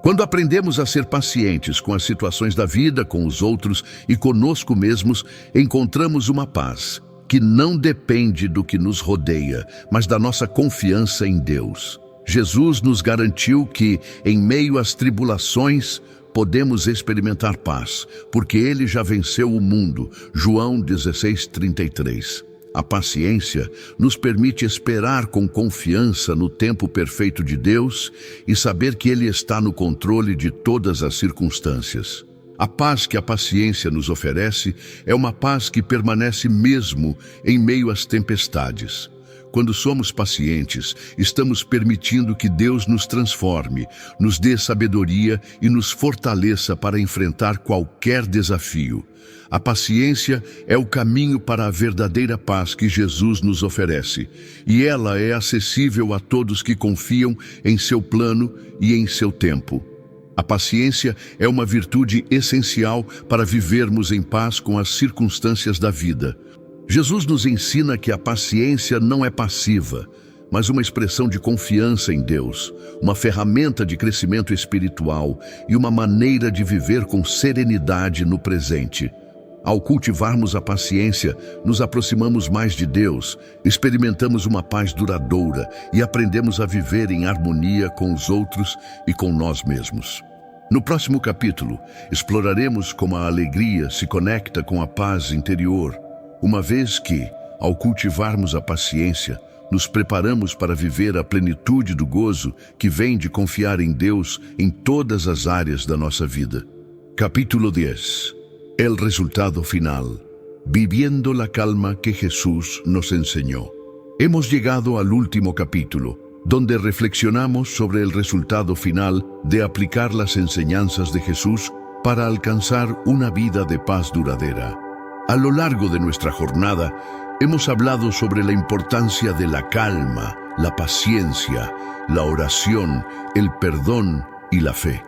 Quando aprendemos a ser pacientes com as situações da vida, com os outros e conosco mesmos, encontramos uma paz que não depende do que nos rodeia, mas da nossa confiança em Deus. Jesus nos garantiu que, em meio às tribulações, podemos experimentar paz, porque Ele já venceu o mundo. João 16:33. A paciência nos permite esperar com confiança no tempo perfeito de Deus e saber que Ele está no controle de todas as circunstâncias. A paz que a paciência nos oferece é uma paz que permanece mesmo em meio às tempestades. Quando somos pacientes, estamos permitindo que Deus nos transforme, nos dê sabedoria e nos fortaleça para enfrentar qualquer desafio. A paciência é o caminho para a verdadeira paz que Jesus nos oferece, e ela é acessível a todos que confiam em seu plano e em seu tempo. A paciência é uma virtude essencial para vivermos em paz com as circunstâncias da vida. Jesus nos ensina que a paciência não é passiva, mas uma expressão de confiança em Deus, uma ferramenta de crescimento espiritual e uma maneira de viver com serenidade no presente. Ao cultivarmos a paciência, nos aproximamos mais de Deus, experimentamos uma paz duradoura e aprendemos a viver em harmonia com os outros e com nós mesmos. No próximo capítulo, exploraremos como a alegria se conecta com a paz interior, uma vez que, ao cultivarmos a paciência, nos preparamos para viver a plenitude do gozo que vem de confiar em Deus em todas as áreas da nossa vida. Capítulo 10. El resultado final. Viviendo la calma que Jesús nos enseñó. Hemos llegado al último capítulo, donde reflexionamos sobre el resultado final de aplicar las enseñanzas de Jesús para alcanzar una vida de paz duradera. A lo largo de nuestra jornada, hemos hablado sobre la importancia de la calma, la paciencia, la oración, el perdón y la fe.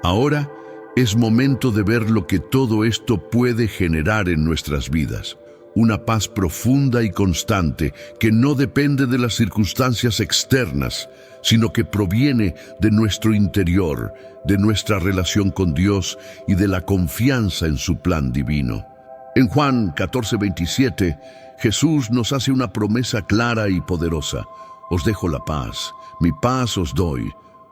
Ahora es momento de ver lo que todo esto puede generar en nuestras vidas. Una paz profunda y constante que no depende de las circunstancias externas, sino que proviene de nuestro interior, de nuestra relación con Dios y de la confianza en su plan divino. En Juan 14:27, Jesús nos hace una promesa clara y poderosa. Os dejo la paz, mi paz os doy.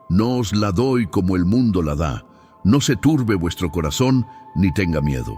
No os la doy como el mundo la da. No se turbe vuestro corazón, ni tenga miedo.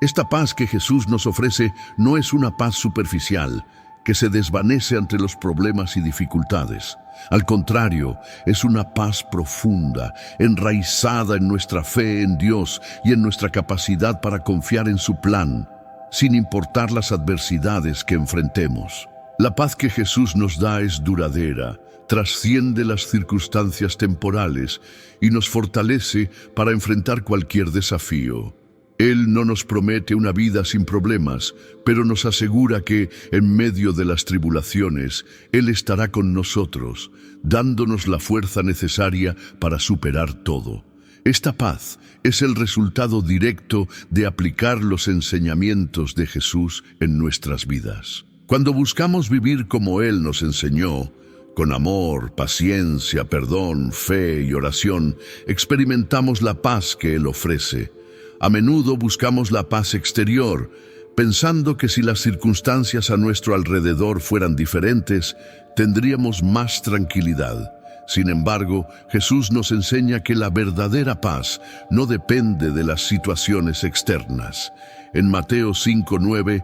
Esta paz que Jesús nos ofrece no es una paz superficial, que se desvanece ante los problemas y dificultades. Al contrario, es una paz profunda, enraizada en nuestra fe en Dios y en nuestra capacidad para confiar en su plan, sin importar las adversidades que enfrentemos. La paz que Jesús nos da es duradera, trasciende las circunstancias temporales y nos fortalece para enfrentar cualquier desafío. Él no nos promete una vida sin problemas, pero nos asegura que, en medio de las tribulaciones, Él estará con nosotros, dándonos la fuerza necesaria para superar todo. Esta paz es el resultado directo de aplicar los enseñamientos de Jesús en nuestras vidas. Cuando buscamos vivir como Él nos enseñó, con amor, paciencia, perdón, fe y oración, experimentamos la paz que Él ofrece. A menudo buscamos la paz exterior, pensando que si las circunstancias a nuestro alrededor fueran diferentes, tendríamos más tranquilidad. Sin embargo, Jesús nos enseña que la verdadera paz no depende de las situaciones externas. En Mateo 5:9,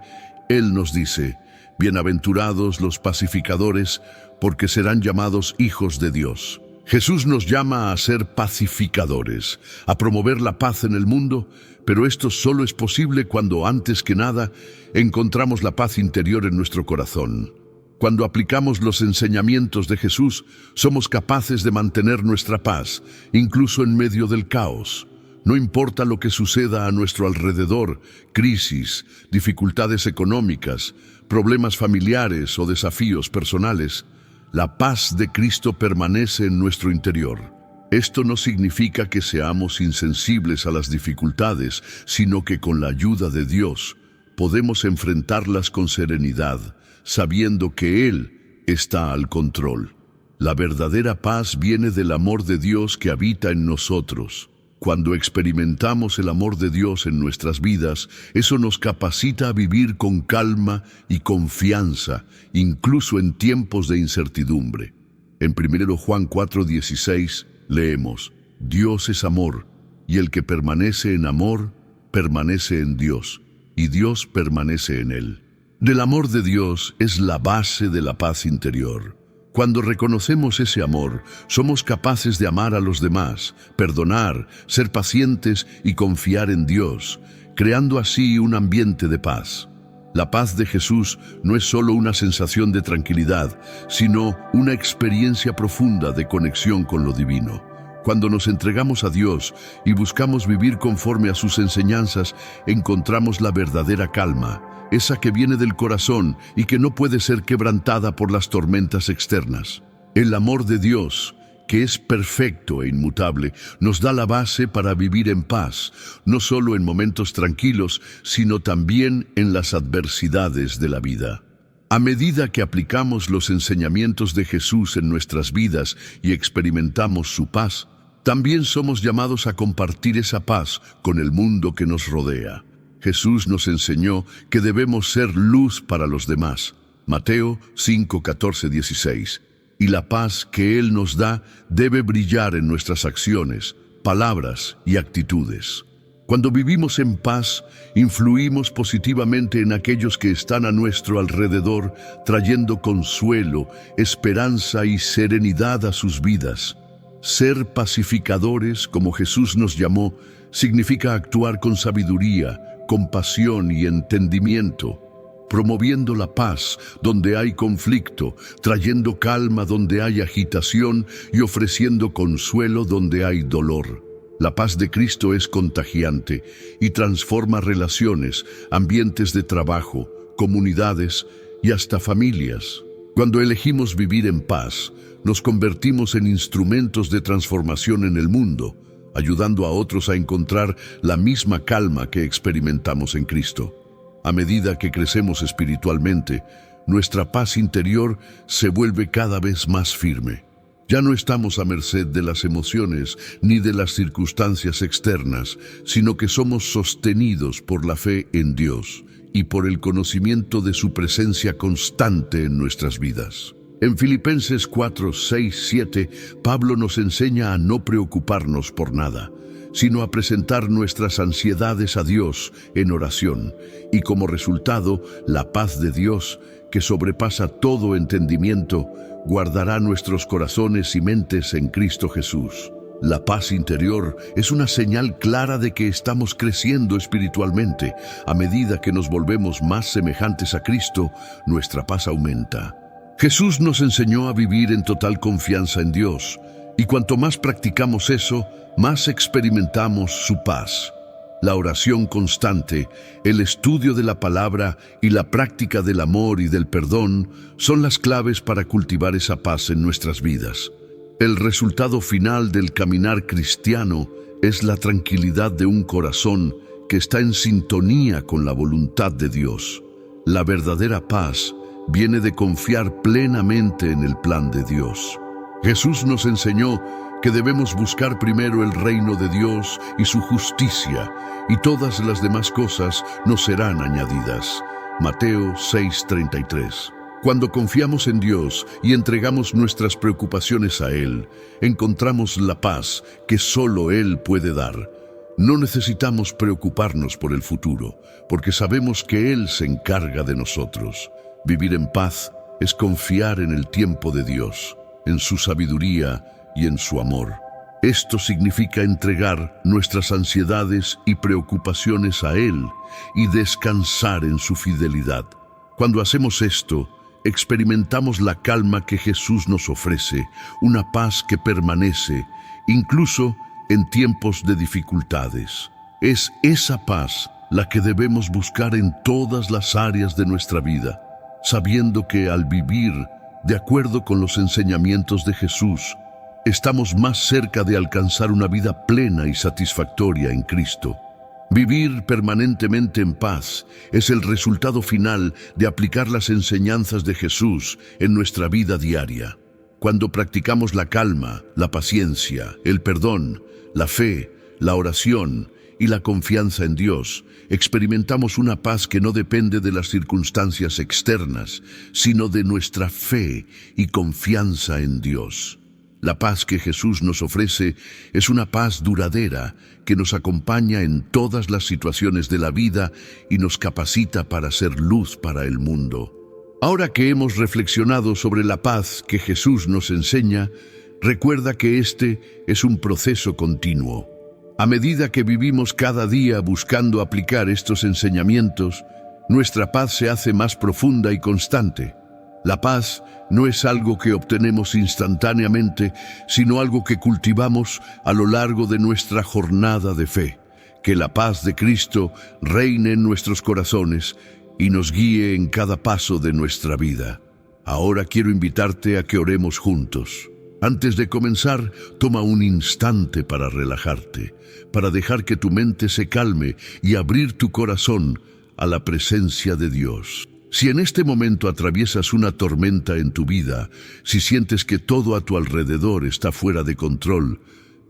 Él nos dice: «Bienaventurados los pacificadores, porque serán llamados hijos de Dios. Jesús nos llama a ser pacificadores, a promover la paz en el mundo, pero esto solo es posible cuando, antes que nada, encontramos la paz interior en nuestro corazón. Cuando aplicamos los enseñamientos de Jesús, somos capaces de mantener nuestra paz, incluso en medio del caos. No importa lo que suceda a nuestro alrededor, crisis, dificultades económicas, problemas familiares o desafíos personales, la paz de Cristo permanece en nuestro interior. Esto no significa que seamos insensibles a las dificultades, sino que con la ayuda de Dios podemos enfrentarlas con serenidad, sabiendo que Él está al control. La verdadera paz viene del amor de Dios que habita en nosotros. Cuando experimentamos el amor de Dios en nuestras vidas, eso nos capacita a vivir con calma y confianza, incluso en tiempos de incertidumbre. En 1 Juan 4:16 leemos: Dios es amor, y el que permanece en amor, permanece en Dios, y Dios permanece en él. Del amor de Dios es la base de la paz interior. Cuando reconocemos ese amor, somos capaces de amar a los demás, perdonar, ser pacientes y confiar en Dios, creando así un ambiente de paz. La paz de Jesús no es solo una sensación de tranquilidad, sino una experiencia profunda de conexión con lo divino. Cuando nos entregamos a Dios y buscamos vivir conforme a sus enseñanzas, encontramos la verdadera calma, esa que viene del corazón y que no puede ser quebrantada por las tormentas externas. El amor de Dios, que es perfecto e inmutable, nos da la base para vivir en paz, no solo en momentos tranquilos, sino también en las adversidades de la vida. A medida que aplicamos los enseñamientos de Jesús en nuestras vidas y experimentamos su paz, también somos llamados a compartir esa paz con el mundo que nos rodea. Jesús nos enseñó que debemos ser luz para los demás. Mateo 5:14-16. Y la paz que Él nos da debe brillar en nuestras acciones, palabras y actitudes. Cuando vivimos en paz, influimos positivamente en aquellos que están a nuestro alrededor, trayendo consuelo, esperanza y serenidad a sus vidas. Ser pacificadores, como Jesús nos llamó, significa actuar con sabiduría, compasión y entendimiento, promoviendo la paz donde hay conflicto, trayendo calma donde hay agitación y ofreciendo consuelo donde hay dolor. La paz de Cristo es contagiante y transforma relaciones, ambientes de trabajo, comunidades y hasta familias. Cuando elegimos vivir en paz, nos convertimos en instrumentos de transformación en el mundo, ayudando a otros a encontrar la misma calma que experimentamos en Cristo. A medida que crecemos espiritualmente, nuestra paz interior se vuelve cada vez más firme. Ya no estamos a merced de las emociones ni de las circunstancias externas, sino que somos sostenidos por la fe en Dios y por el conocimiento de su presencia constante en nuestras vidas. En Filipenses 4:6-7, Pablo nos enseña a no preocuparnos por nada, sino a presentar nuestras ansiedades a Dios en oración, y como resultado, la paz de Dios, que sobrepasa todo entendimiento, guardará nuestros corazones y mentes en Cristo Jesús. La paz interior es una señal clara de que estamos creciendo espiritualmente. A medida que nos volvemos más semejantes a Cristo, nuestra paz aumenta. Jesús nos enseñó a vivir en total confianza en Dios, y cuanto más practicamos eso, más experimentamos su paz. La oración constante, el estudio de la palabra y la práctica del amor y del perdón son las claves para cultivar esa paz en nuestras vidas. El resultado final del caminar cristiano es la tranquilidad de un corazón que está en sintonía con la voluntad de Dios. La verdadera paz viene de confiar plenamente en el plan de Dios. Jesús nos enseñó que debemos buscar primero el reino de Dios y su justicia, y todas las demás cosas nos serán añadidas. Mateo 6:33. Cuando confiamos en Dios y entregamos nuestras preocupaciones a Él, encontramos la paz que solo Él puede dar. No necesitamos preocuparnos por el futuro, porque sabemos que Él se encarga de nosotros. Vivir en paz es confiar en el tiempo de Dios, en su sabiduría y en su amor. Esto significa entregar nuestras ansiedades y preocupaciones a Él y descansar en su fidelidad. Cuando hacemos esto, experimentamos la calma que Jesús nos ofrece, una paz que permanece, incluso en tiempos de dificultades. Es esa paz la que debemos buscar en todas las áreas de nuestra vida, sabiendo que al vivir de acuerdo con los enseñamientos de Jesús, estamos más cerca de alcanzar una vida plena y satisfactoria en Cristo. Vivir permanentemente en paz es el resultado final de aplicar las enseñanzas de Jesús en nuestra vida diaria. Cuando practicamos la calma, la paciencia, el perdón, la fe, la oración y la confianza en Dios, experimentamos una paz que no depende de las circunstancias externas, sino de nuestra fe y confianza en Dios. La paz que Jesús nos ofrece es una paz duradera que nos acompaña en todas las situaciones de la vida y nos capacita para ser luz para el mundo. Ahora que hemos reflexionado sobre la paz que Jesús nos enseña, recuerda que este es un proceso continuo. A medida que vivimos cada día buscando aplicar estos enseñamientos, nuestra paz se hace más profunda y constante. La paz no es algo que obtenemos instantáneamente, sino algo que cultivamos a lo largo de nuestra jornada de fe. Que la paz de Cristo reine en nuestros corazones y nos guíe en cada paso de nuestra vida. Ahora quiero invitarte a que oremos juntos. Antes de comenzar, toma un instante para relajarte, para dejar que tu mente se calme y abrir tu corazón a la presencia de Dios. Si en este momento atraviesas una tormenta en tu vida, si sientes que todo a tu alrededor está fuera de control,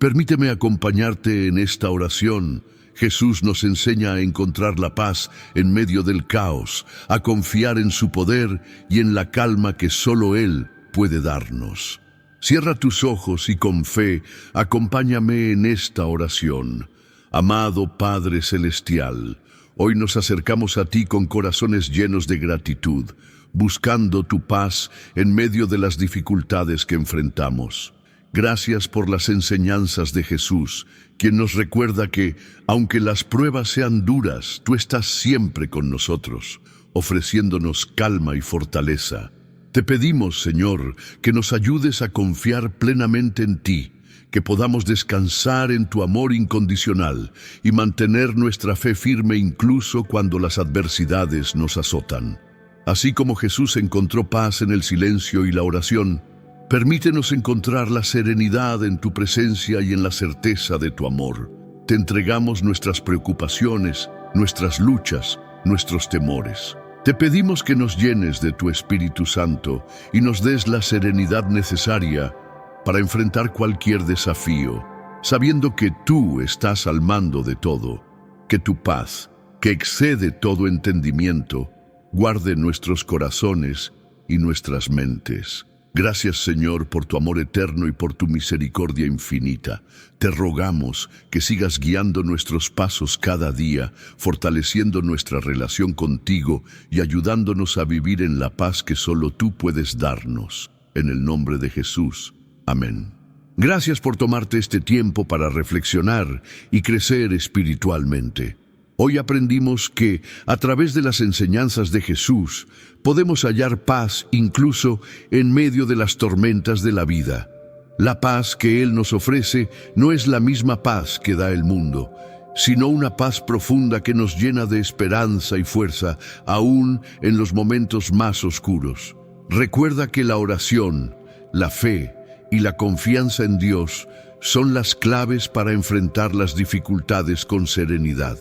permíteme acompañarte en esta oración. Jesús nos enseña a encontrar la paz en medio del caos, a confiar en su poder y en la calma que solo Él puede darnos. Cierra tus ojos y con fe, acompáñame en esta oración. Amado Padre Celestial, hoy nos acercamos a ti con corazones llenos de gratitud, buscando tu paz en medio de las dificultades que enfrentamos. Gracias por las enseñanzas de Jesús, quien nos recuerda que, aunque las pruebas sean duras, tú estás siempre con nosotros, ofreciéndonos calma y fortaleza. Te pedimos, Señor, que nos ayudes a confiar plenamente en ti, que podamos descansar en tu amor incondicional y mantener nuestra fe firme incluso cuando las adversidades nos azotan. Así como Jesús encontró paz en el silencio y la oración, permítenos encontrar la serenidad en tu presencia y en la certeza de tu amor. Te entregamos nuestras preocupaciones, nuestras luchas, nuestros temores. Te pedimos que nos llenes de tu Espíritu Santo y nos des la serenidad necesaria para enfrentar cualquier desafío, sabiendo que tú estás al mando de todo, que tu paz, que excede todo entendimiento, guarde nuestros corazones y nuestras mentes. Gracias, Señor, por tu amor eterno y por tu misericordia infinita. Te rogamos que sigas guiando nuestros pasos cada día, fortaleciendo nuestra relación contigo y ayudándonos a vivir en la paz que solo tú puedes darnos. En el nombre de Jesús. Amén. Gracias por tomarte este tiempo para reflexionar y crecer espiritualmente. Hoy aprendimos que, a través de las enseñanzas de Jesús, podemos hallar paz incluso en medio de las tormentas de la vida. La paz que Él nos ofrece no es la misma paz que da el mundo, sino una paz profunda que nos llena de esperanza y fuerza, aún en los momentos más oscuros. Recuerda que la oración, la fe y la confianza en Dios son las claves para enfrentar las dificultades con serenidad.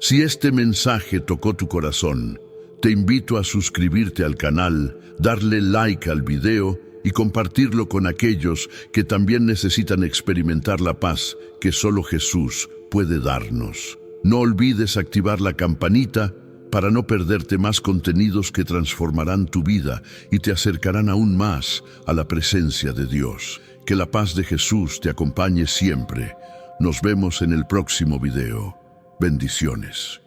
Si este mensaje tocó tu corazón, te invito a suscribirte al canal, darle like al video y compartirlo con aquellos que también necesitan experimentar la paz que solo Jesús puede darnos. No olvides activar la campanita para no perderte más contenidos que transformarán tu vida y te acercarán aún más a la presencia de Dios. Que la paz de Jesús te acompañe siempre. Nos vemos en el próximo video. Bendiciones.